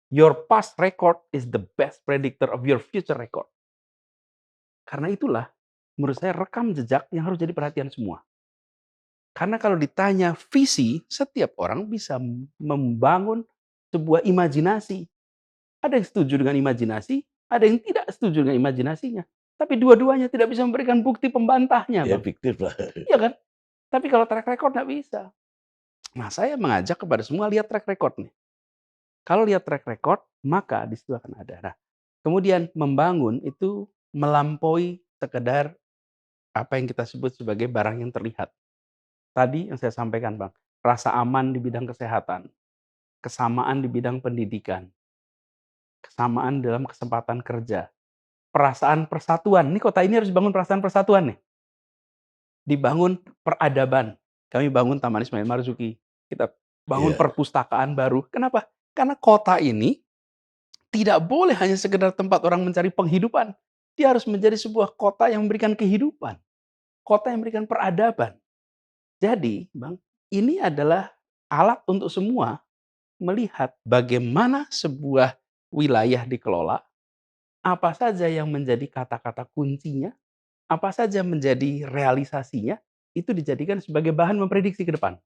Your past record is the best predictor of your future record. Karena itulah, menurut saya rekam jejak yang harus jadi perhatian semua. Karena kalau ditanya visi, setiap orang bisa membangun sebuah imajinasi. Ada yang setuju dengan imajinasi, ada yang tidak setuju dengan imajinasinya. Tapi dua-duanya tidak bisa memberikan bukti pembantahnya, Ya Bang. fiktif lah. Iya kan? Tapi kalau track record nggak bisa. Nah, saya mengajak kepada semua lihat track record nih. Kalau lihat track record, maka di situ akan ada. Nah, kemudian membangun itu melampaui sekedar apa yang kita sebut sebagai barang yang terlihat. Tadi yang saya sampaikan, Bang, rasa aman di bidang kesehatan, kesamaan di bidang pendidikan, kesamaan dalam kesempatan kerja, perasaan persatuan. Ini kota ini harus bangun perasaan persatuan nih. Dibangun peradaban. Kami bangun Taman Ismail Marzuki. Kita bangun Iya. perpustakaan baru. Kenapa? Karena kota ini tidak boleh hanya sekedar tempat orang mencari penghidupan. Dia harus menjadi sebuah kota yang memberikan kehidupan. Kota yang memberikan peradaban. Jadi, Bang, ini adalah alat untuk semua melihat bagaimana sebuah wilayah dikelola, apa saja yang menjadi kata-kata kuncinya, apa saja menjadi realisasinya, itu dijadikan sebagai bahan memprediksi ke depan.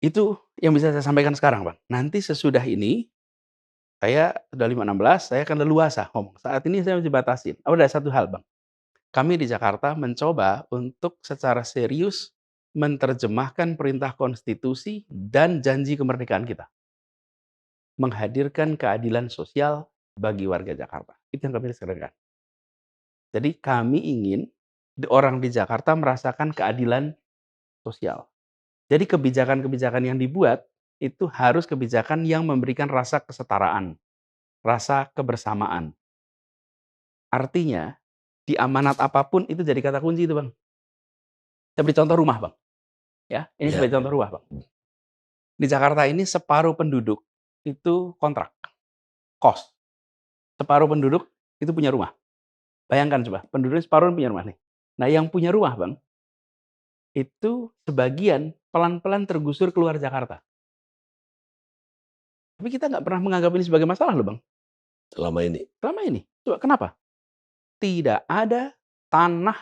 Itu yang bisa saya sampaikan sekarang, Bang. Nanti sesudah ini, saya sudah 5:16, saya akan leluasa ngomong. Saat ini saya masih batasin. Oh, ada satu hal, Bang. Kami di Jakarta mencoba untuk secara serius menerjemahkan perintah konstitusi dan janji kemerdekaan kita. Menghadirkan keadilan sosial bagi warga Jakarta. Itu yang kami kerjakan. Jadi kami ingin orang di Jakarta merasakan keadilan sosial. Jadi kebijakan-kebijakan yang dibuat itu harus kebijakan yang memberikan rasa kesetaraan, rasa kebersamaan. Artinya, di amanat apapun itu jadi kata kunci itu, Bang. Saya beri contoh rumah, Bang. Ya, ini Ya. sebagai contoh rumah, Bang. Di Jakarta ini separuh penduduk itu kontrak, kos. Separuh penduduk itu punya rumah. Bayangkan coba, penduduk separuh punya rumah nih. Nah, yang punya rumah, Bang, itu sebagian pelan-pelan tergusur keluar Jakarta. Tapi kita nggak pernah menganggap ini sebagai masalah loh, Bang. Selama ini. Selama ini. Coba kenapa? Tidak ada tanah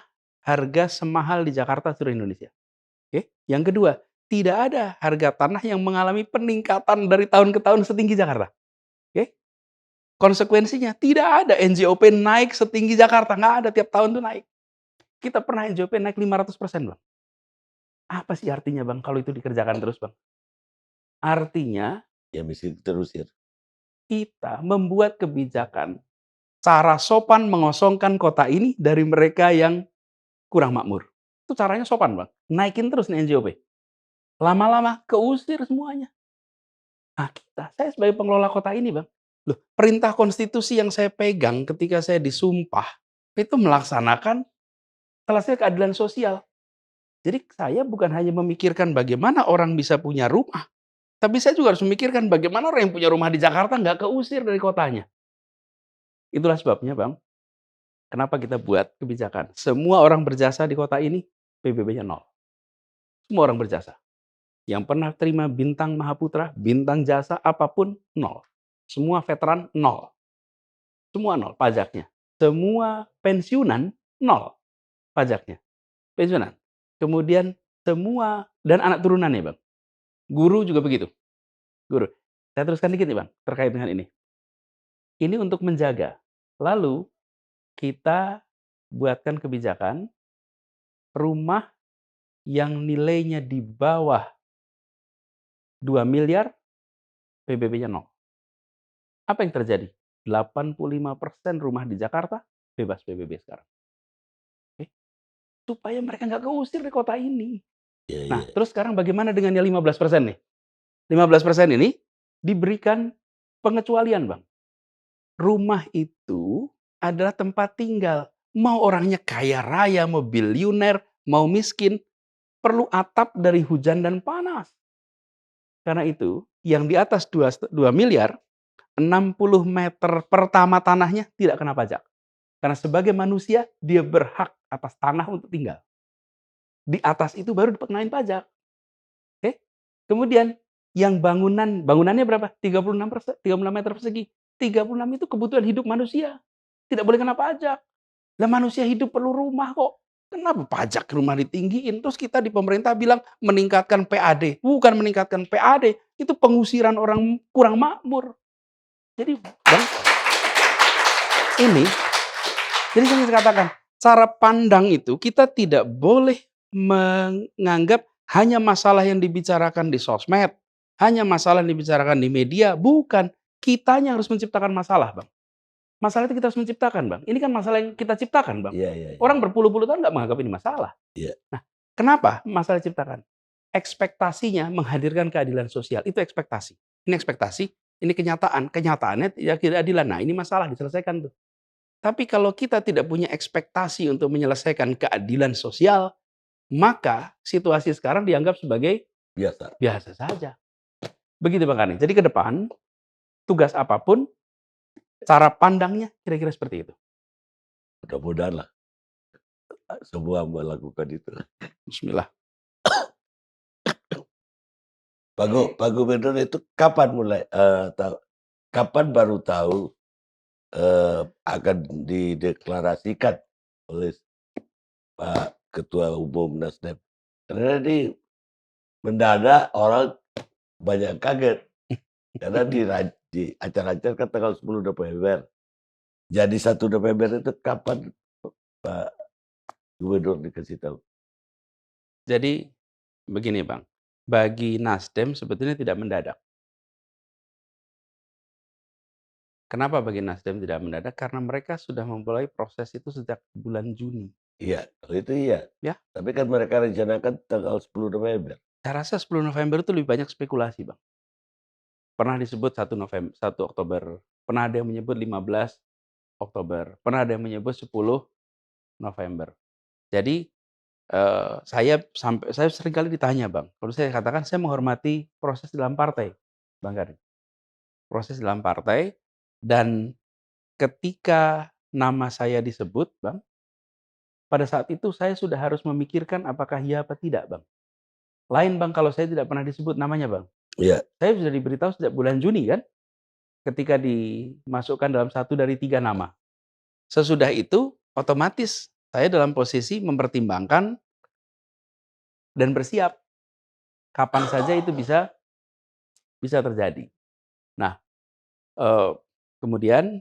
harga semahal di Jakarta seluruh Indonesia. Oke. Yang kedua, tidak ada harga tanah yang mengalami peningkatan dari tahun ke tahun setinggi Jakarta. Oke. Konsekuensinya tidak ada NJOP naik setinggi Jakarta, nggak ada, tiap tahun tuh naik. Kita pernah NJOP naik 500%, Bang. Apa sih artinya, Bang, kalau itu dikerjakan terus, Bang? Artinya Ya miskin terusir. kita membuat kebijakan cara sopan mengosongkan kota ini dari mereka yang kurang makmur. Itu caranya sopan, Bang. Naikin terus nih NJOP. Lama-lama keusir semuanya. Nah, saya sebagai pengelola kota ini, Bang, loh, perintah konstitusi yang saya pegang ketika saya disumpah, itu melaksanakan selesai keadilan sosial. Jadi saya bukan hanya memikirkan bagaimana orang bisa punya rumah, tapi saya juga harus memikirkan bagaimana orang yang punya rumah di Jakarta nggak keusir dari kotanya. Itulah sebabnya, Bang, kenapa kita buat kebijakan. Semua orang berjasa di kota ini, PBB-nya 0. Semua orang berjasa. Yang pernah terima bintang Mahaputra, bintang jasa, apapun, 0. Semua veteran, 0. Semua 0 pajaknya. Semua pensiunan, 0 pajaknya. Pensiunan. Kemudian semua, dan anak turunannya, Bang. Guru juga begitu. Guru. Saya teruskan dikit nih, Bang, terkait dengan ini. Ini untuk menjaga. Lalu kita buatkan kebijakan rumah yang nilainya di bawah 2 miliar, PBB-nya 0. Apa yang terjadi? 85% rumah di Jakarta bebas PBB sekarang. Oke. Supaya mereka nggak keusir di kota ini. Ya, Nah, ya. terus sekarang bagaimana dengan yang 15% nih? 15% ini diberikan pengecualian, Bang. Rumah itu adalah tempat tinggal. Mau orangnya kaya raya, mau biliuner, mau miskin, perlu atap dari hujan dan panas. Karena itu, yang di atas 2 miliar, 60 meter pertama tanahnya tidak kena pajak. Karena sebagai manusia, dia berhak atas tanah untuk tinggal. Di atas itu baru dikenain pajak. Oke? Kemudian yang bangunannya berapa? 36 meter persegi. 36 itu kebutuhan hidup manusia. Tidak boleh kena pajak. Lah manusia hidup perlu rumah kok. Kenapa pajak rumah ditinggiin? Terus kita di pemerintah bilang meningkatkan PAD. Bukan meningkatkan PAD, itu pengusiran orang kurang makmur. Jadi, Bang, ini, jadi saya katakan, cara pandang itu kita tidak boleh menganggap hanya masalah yang dibicarakan di sosmed, hanya masalah yang dibicarakan di media, bukan. Kitanya harus menciptakan masalah, Bang. Masalah itu kita harus menciptakan, Bang. Ini kan masalah yang kita ciptakan, Bang. Iya iya iya. Orang berpuluh-puluh tahun nggak menganggap ini masalah. Iya. Nah, kenapa masalah diciptakan? Ekspektasinya menghadirkan keadilan sosial, itu ekspektasi. Ini ekspektasi, ini kenyataan. Kenyataannya ya keadilan. Nah, ini masalah diselesaikan tuh. Tapi kalau kita tidak punya ekspektasi untuk menyelesaikan keadilan sosial, maka situasi sekarang dianggap sebagai Biasa. biasa saja. Begitu Bang Kani. Jadi ke depan, tugas apapun, cara pandangnya kira-kira seperti itu. Mudah-mudahan lah semua melakukan itu. Bismillah. Pak Gubernur itu kapan mulai kapan baru tahu akan dideklarasikan oleh Pak Ketua Umum Nasdem? Karena ini mendadak orang banyak kaget. Karena di acara-acara kan tanggal 10 November. Jadi 1 November itu kapan Pak Gubernur dikasih tahu? Jadi begini Bang, bagi Nasdem sebetulnya tidak mendadak. Kenapa bagi Nasdem tidak mendadak? Karena mereka sudah memulai proses itu sejak bulan Juni. Iya, kalau itu iya. Ya, Tapi kan mereka rencanakan tanggal 10 November. saya rasa 10 November itu lebih banyak spekulasi Bang. Pernah disebut 1 Oktober, pernah ada yang menyebut 15 Oktober, pernah ada yang menyebut 10 November. Jadi saya sering kali ditanya Bang, lalu saya katakan saya menghormati proses dalam partai, Bang Kari. Proses dalam partai dan ketika nama saya disebut Bang, pada saat itu saya sudah harus memikirkan apakah iya apa tidak Bang. Lain Bang kalau saya tidak pernah disebut namanya Bang. Iya. Saya sudah diberitahu sejak bulan Juni kan, ketika dimasukkan dalam 1 dari 3 nama. Sesudah itu otomatis saya dalam posisi mempertimbangkan dan bersiap kapan saja itu bisa terjadi. Nah, kemudian,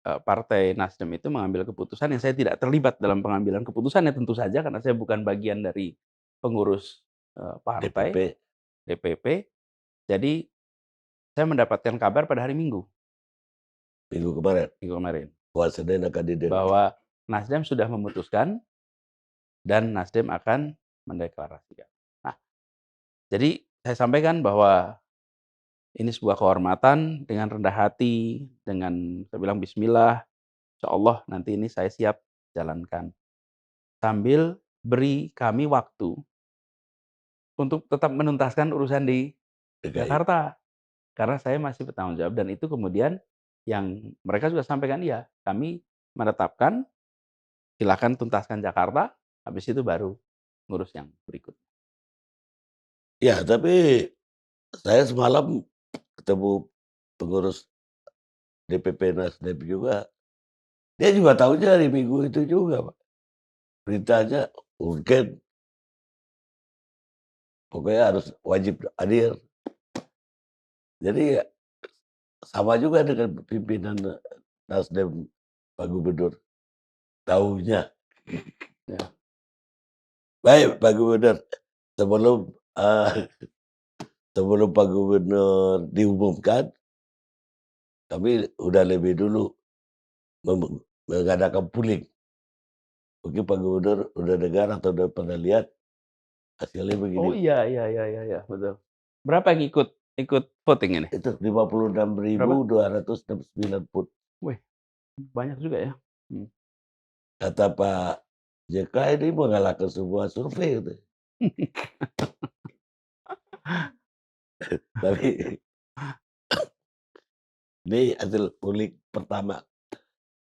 Partai Nasdem itu mengambil keputusan yang saya tidak terlibat dalam pengambilan keputusannya tentu saja karena saya bukan bagian dari pengurus, partai, DPP DPP. Jadi saya mendapatkan kabar pada hari Minggu minggu kemarin. minggu kemarin, Bahwa Senin akan bahwa Nasdem sudah memutuskan dan Nasdem akan mendeklarasikan. Nah, jadi saya sampaikan bahwa ini sebuah kehormatan dengan rendah hati, dengan saya bilang bismillah, insyaallah nanti ini saya siap jalankan. Sambil beri kami waktu untuk tetap menuntaskan urusan di DKI. Jakarta. Karena saya masih bertanggung jawab dan itu kemudian yang mereka juga sampaikan, iya kami menetapkan silakan tuntaskan Jakarta, habis itu baru ngurus yang berikut. Ya, tapi saya semalam ketemu pengurus DPP Nasdem juga. Dia juga tahunya hari Minggu itu juga, Pak. Beritanya urgen, pokoknya harus wajib hadir. Jadi sama juga dengan pimpinan Nasdem Pak Gubernur, tahunya. Ya. Baik Pak Gubernur, sebelum, sebelum Pak Gubernur diumumkan, kami udah lebih dulu mengadakan polling. Mungkin Pak Gubernur udah dengar atau udah pernah lihat, hasilnya Oh begini, iya iya iya iya iya, betul. Berapa yang ikut ikut voting ini? itu Berapa? 56.269 vote. Wih, banyak juga ya. Kata Pak JK ini mengalahkan semua survei gitu. Tapi ini hasil polling pertama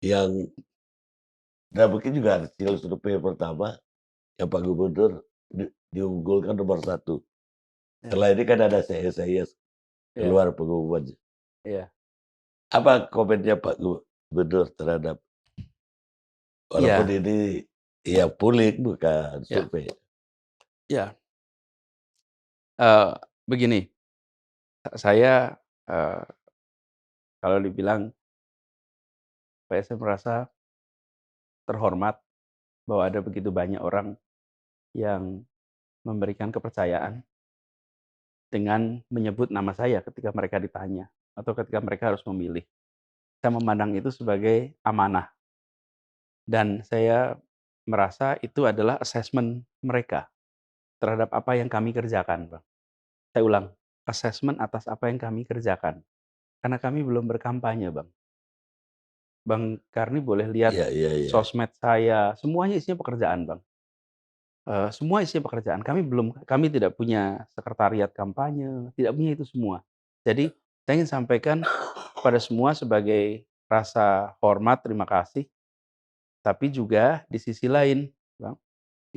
yang dan mungkin juga hasil survei pertama yang Pak Gubernur diunggulkan nomor 1. Ya, Setelah ini kan ada CSIS iya keluar pengumuman. iya. Apa komennya Pak Gubernur terhadap walaupun Iya ini ya polling bukan iya survei. iya. Begini, saya, eee, kalau dibilang saya merasa terhormat bahwa ada begitu banyak orang yang memberikan kepercayaan dengan menyebut nama saya ketika mereka ditanya atau ketika mereka harus memilih. Saya memandang itu sebagai amanah dan saya merasa itu adalah assessment mereka terhadap apa yang kami kerjakan, Bang. Saya ulang, assessment atas apa yang kami kerjakan. Karena kami belum berkampanye, Bang. Bang Karni boleh lihat Iya iya iya. sosmed saya, semuanya isinya pekerjaan, Bang. Semua isinya pekerjaan. Kami tidak punya sekretariat kampanye, tidak punya itu semua. Jadi, saya ingin sampaikan pada semua sebagai rasa hormat, terima kasih, tapi juga di sisi lain, Bang,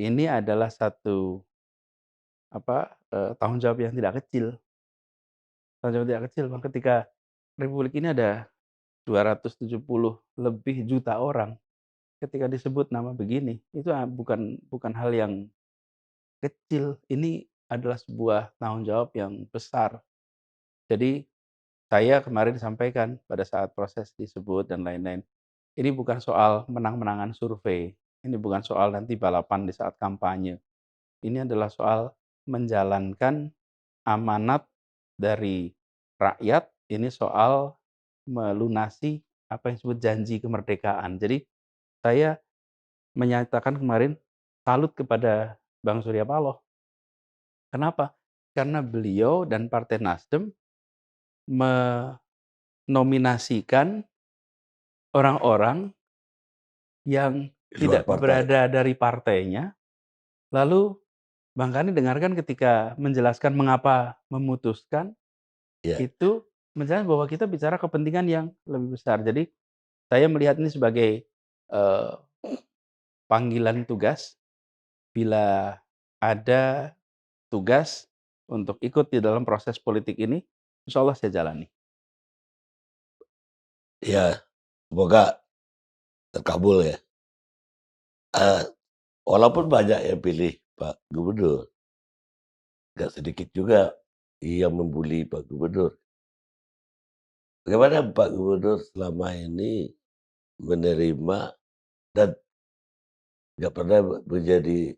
ini adalah satu, tanggung jawab yang tidak kecil, tanggung jawab tidak kecil, Bang, ketika republik ini ada 270 lebih juta orang, ketika disebut nama begini, itu, bukan hal yang kecil, ini adalah sebuah tanggung jawab yang besar. Jadi, saya kemarin sampaikan pada saat proses disebut dan lain-lain, ini bukan soal menang-menangan survei, ini bukan soal nanti balapan di saat kampanye, ini adalah soal menjalankan amanat dari rakyat, ini soal melunasi apa yang disebut janji kemerdekaan. Jadi, saya menyatakan kemarin salut kepada Bang Surya Paloh. Kenapa? Karena beliau dan Partai Nasdem menominasikan orang-orang yang Di luar tidak partai. berada dari partainya, lalu Bang Kani dengarkan ketika menjelaskan mengapa memutuskan, Iya. itu menjelaskan bahwa kita bicara kepentingan yang lebih besar. Jadi, saya melihat ini sebagai, eee, panggilan tugas, bila ada tugas untuk ikut di dalam proses politik ini, insya Allah saya jalani. Iya, semoga terkabul ya. Eee, Walaupun banyak yang pilih Pak Gubernur, nggak sedikit juga yang membuli Pak Gubernur. Bagaimana Pak Gubernur selama ini menerima dan nggak pernah menjadi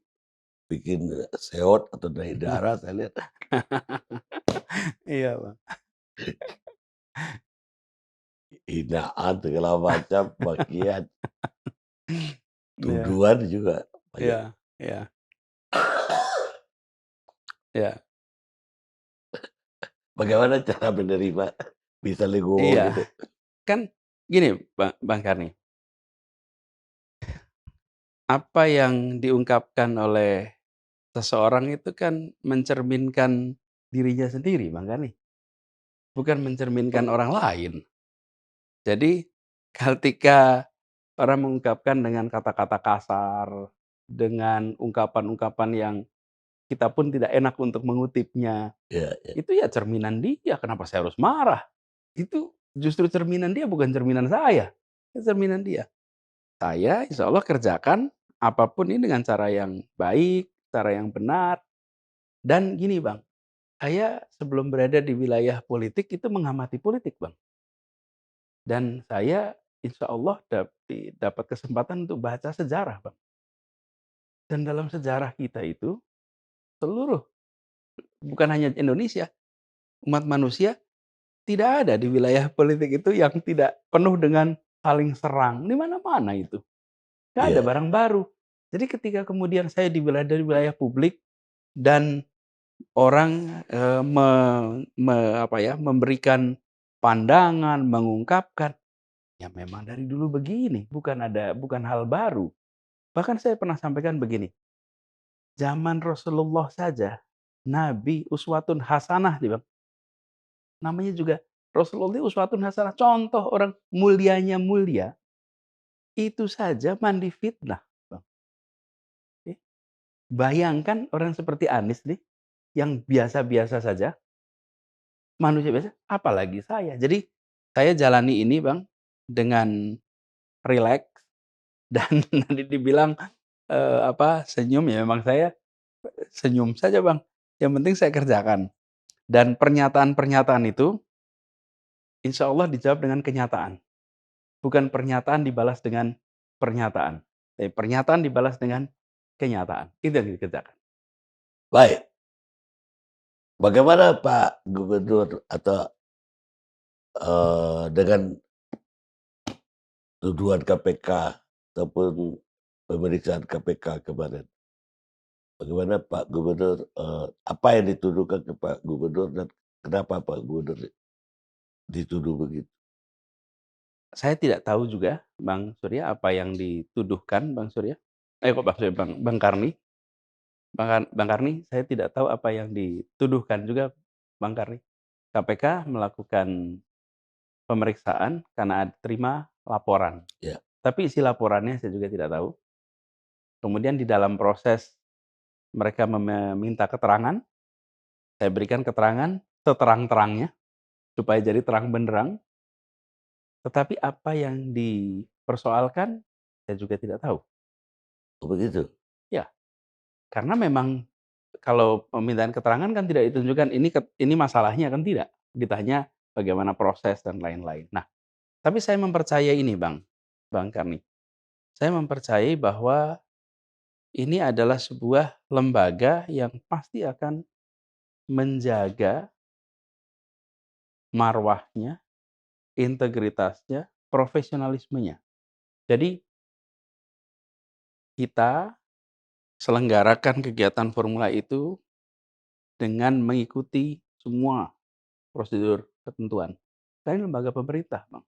bikin seot atau naik darah saya lihat Iya, Bang. hinaan segala macam, makian, Iya tuduhan juga banyak. iya iya iya Bagaimana cara menerima bisa legowo iya. gitu? Kan gini, Bang Karni, apa yang diungkapkan oleh seseorang itu kan mencerminkan dirinya sendiri, Bang Karni, bukan mencerminkan orang lain. Jadi, ketika orang mengungkapkan dengan kata-kata kasar, dengan ungkapan-ungkapan yang kita pun tidak enak untuk mengutipnya, Iya iya. itu ya cerminan dia, kenapa saya harus marah? Itu justru cerminan dia, bukan cerminan saya, itu cerminan dia. Saya insya Allah kerjakan apapun ini dengan cara yang baik, cara yang benar, dan gini Bang, saya sebelum berada di wilayah politik itu mengamati politik Bang, dan saya insya Allah dapat kesempatan untuk baca sejarah Bang, dan dalam sejarah kita itu seluruh, bukan hanya Indonesia, umat manusia tidak ada di wilayah politik itu yang tidak penuh dengan saling serang, di mana-mana itu. Nggak ada Iya. barang baru. Jadi ketika kemudian saya dari wilayah publik dan orang, memberikan pandangan, mengungkapkan, ya memang dari dulu begini, bukan hal baru. Bahkan saya pernah sampaikan begini, zaman Rasulullah saja, Nabi uswatun hasanah dia bilang, namanya juga Rasulullah uswatun hasanah, contoh orang mulianya mulia, itu saja mandi fitnah, Bang. Bayangkan orang seperti Anies nih, yang biasa-biasa saja, manusia biasa, apalagi saya. Jadi, saya jalani ini Bang, dengan rileks dan nanti dibilang, senyum, ya memang saya senyum saja Bang, yang penting saya kerjakan. Dan pernyataan-pernyataan itu, insya Allah dijawab dengan kenyataan, bukan pernyataan dibalas dengan pernyataan. Tapi pernyataan dibalas dengan kenyataan. Itu yang dikerjakan. Baik, bagaimana Pak Gubernur atau, dengan tuduhan KPK ataupun pemeriksaan KPK kemarin? Bagaimana Pak Gubernur, apa yang dituduhkan ke Pak Gubernur dan kenapa Pak Gubernur dituduh begitu? Saya tidak tahu juga, Bang Surya, apa yang dituduhkan, Bang Surya. Kok Bang Surya, Bang Karni. Bang Karni, saya tidak tahu apa yang dituduhkan juga, Bang Karni. KPK melakukan pemeriksaan karena terima laporan. Ya, Tapi isi laporannya saya juga tidak tahu. Kemudian di dalam proses mereka meminta keterangan, saya berikan keterangan seterang-terangnya supaya jadi terang benderang. Tetapi apa yang dipersoalkan, saya juga tidak tahu. oh begitu? Ya, karena memang kalau permintaan keterangan kan tidak ditunjukkan ini masalahnya, kan tidak. Ditanya bagaimana proses dan lain-lain. Nah, tapi saya mempercayai ini, Bang Karni. Saya mempercayai bahwa ini adalah sebuah lembaga yang pasti akan menjaga marwahnya, integritasnya, profesionalismenya. Jadi kita selenggarakan kegiatan formula itu dengan mengikuti semua prosedur ketentuan. Kan ini lembaga pemerintah, Bang,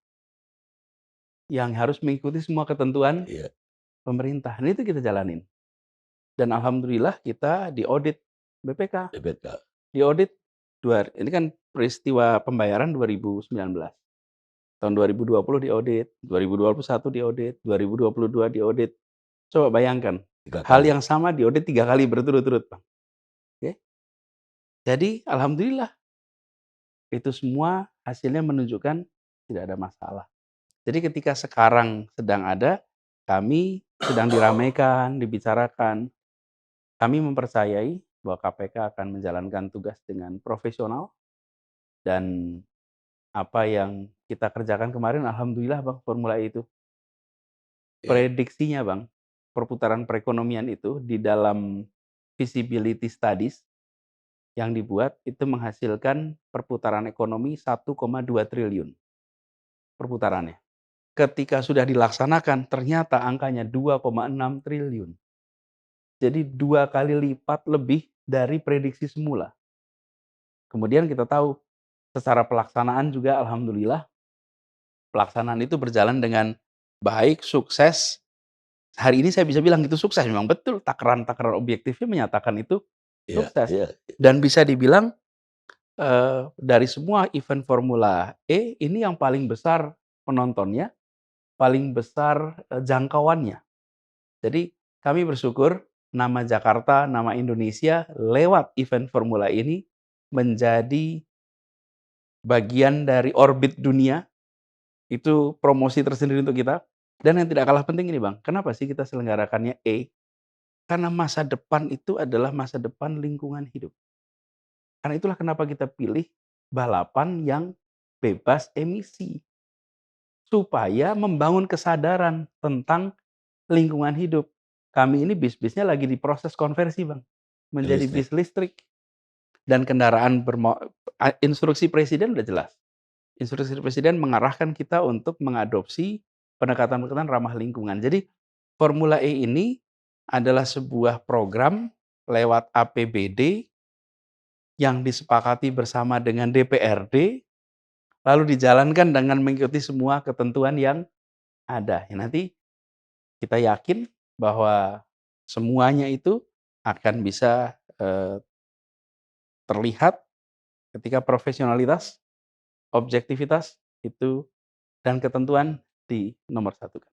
yang harus mengikuti semua ketentuan Iya, pemerintah. Dan itu kita jalanin. Dan alhamdulillah kita diaudit BPK, BPK. diaudit ini kan peristiwa pembayaran 2019. Tahun 2020 diaudit, 2021 diaudit, 2022 diaudit. Coba bayangkan, 3 hal kali. yang sama diaudit 3 kali berturut-turut, Bang. Oke. Jadi alhamdulillah itu semua hasilnya menunjukkan tidak ada masalah. Jadi ketika sekarang sedang ada, kami sedang diramaikan, dibicarakan, kami mempercayai bahwa KPK akan menjalankan tugas dengan profesional dan apa yang kita kerjakan kemarin alhamdulillah, Bang, formula E itu. Ya, Prediksinya, Bang, perputaran perekonomian itu di dalam feasibility studies yang dibuat itu menghasilkan perputaran ekonomi 1,2 triliun perputarannya. Ketika sudah dilaksanakan ternyata angkanya 2,6 triliun. Jadi 2 kali lipat lebih dari prediksi semula. Kemudian kita tahu secara pelaksanaan juga alhamdulillah pelaksanaan itu berjalan dengan baik, sukses. Hari ini saya bisa bilang itu sukses, memang betul takaran-takaran objektifnya menyatakan itu iya, sukses. iya, Dan bisa dibilang, dari semua event Formula E, ini yang paling besar penontonnya, paling besar, jangkauannya. Jadi kami bersyukur nama Jakarta, nama Indonesia lewat event Formula ini menjadi bagian dari orbit dunia, itu promosi tersendiri untuk kita. Dan yang tidak kalah penting ini, Bang, kenapa sih kita selenggarakannya E? Karena masa depan itu adalah masa depan lingkungan hidup. Karena itulah kenapa kita pilih balapan yang bebas emisi, supaya membangun kesadaran tentang lingkungan hidup. Kami ini bis-bisnya lagi diproses konversi, Bang, menjadi listrik. bis listrik dan kendaraan instruksi presiden udah jelas. Instruksi presiden mengarahkan kita untuk mengadopsi pendekatan-pendekatan ramah lingkungan. Jadi Formula E ini adalah sebuah program lewat APBD yang disepakati bersama dengan DPRD, lalu dijalankan dengan mengikuti semua ketentuan yang ada. Ya, nanti kita yakin bahwa semuanya itu akan bisa, terlihat ketika profesionalitas, objektivitas itu dan ketentuan dinomorsatukan.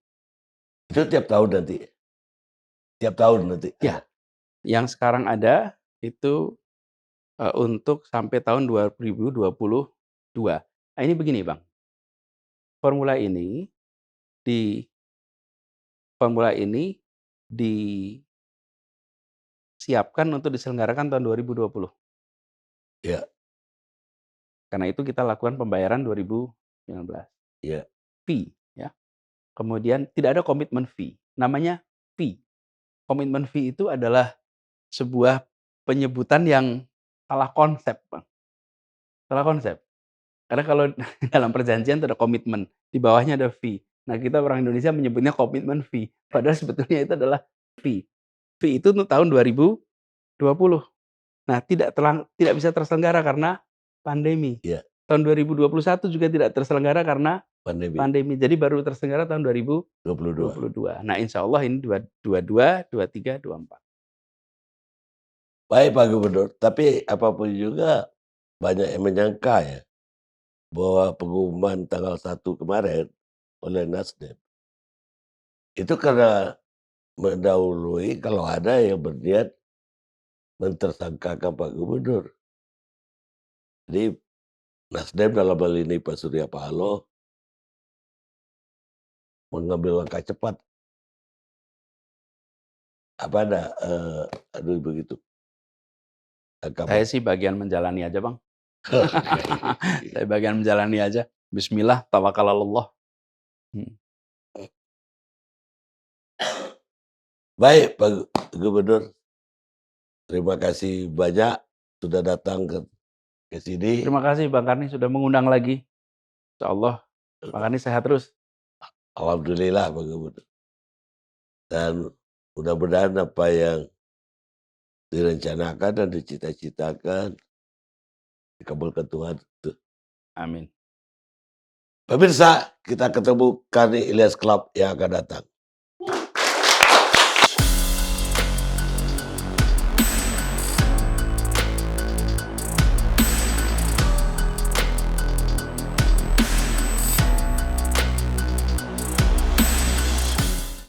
Itu tiap tahun nanti? Tiap tahun nanti ada? Ya, yang sekarang ada itu, untuk sampai tahun 2022. Nah, ini begini, Bang, formula ini di formula ini disiapkan untuk diselenggarakan tahun 2020. Iya, Karena itu kita lakukan pembayaran 2019. iya, Fee, ya. Kemudian tidak ada komitmen fee, namanya fee. komitmen fee itu adalah sebuah penyebutan yang salah konsep, Bang. Salah konsep. Karena kalau dalam perjanjian itu ada komitmen, di bawahnya ada fee. Nah, kita orang Indonesia menyebutnya komitmen fee, padahal sebetulnya itu adalah fee. Fee itu untuk tahun 2020. Nah, tidak bisa terselenggara karena pandemi. Iya, Tahun 2021 juga tidak terselenggara karena pandemi pandemi. Jadi baru terselenggara tahun 22. 2022. Nah, insya Allah ini 22, 23, 24. Baik Pak Gubernur, tapi apapun juga banyak yang menyangka ya bahwa pengumuman tanggal 1 kemarin oleh Nasdem itu karena mendahului kalau ada yang berniat mentersangkakan Pak Gubernur. Jadi Nasdem dalam hal ini Pak Surya Paloh mengambil langkah cepat. Apa ada, aduh begitu, Saya tangkapan. sih bagian menjalani aja, Bang. Saya bagian menjalani aja. Bismillah, tawakkalallah. Hmm. Baik Pak Gubernur, terima kasih banyak sudah datang ke sini. Terima kasih Bang Karni sudah mengundang lagi. Insya Allah Bang Karni sehat terus. Alhamdulillah Pak Gubernur. Dan mudah-mudahan apa yang direncanakan dan dicita-citakan dikabulkan Tuhan. Amin. Pemirsa, kita ketemu Karni Ilyas Club yang akan datang.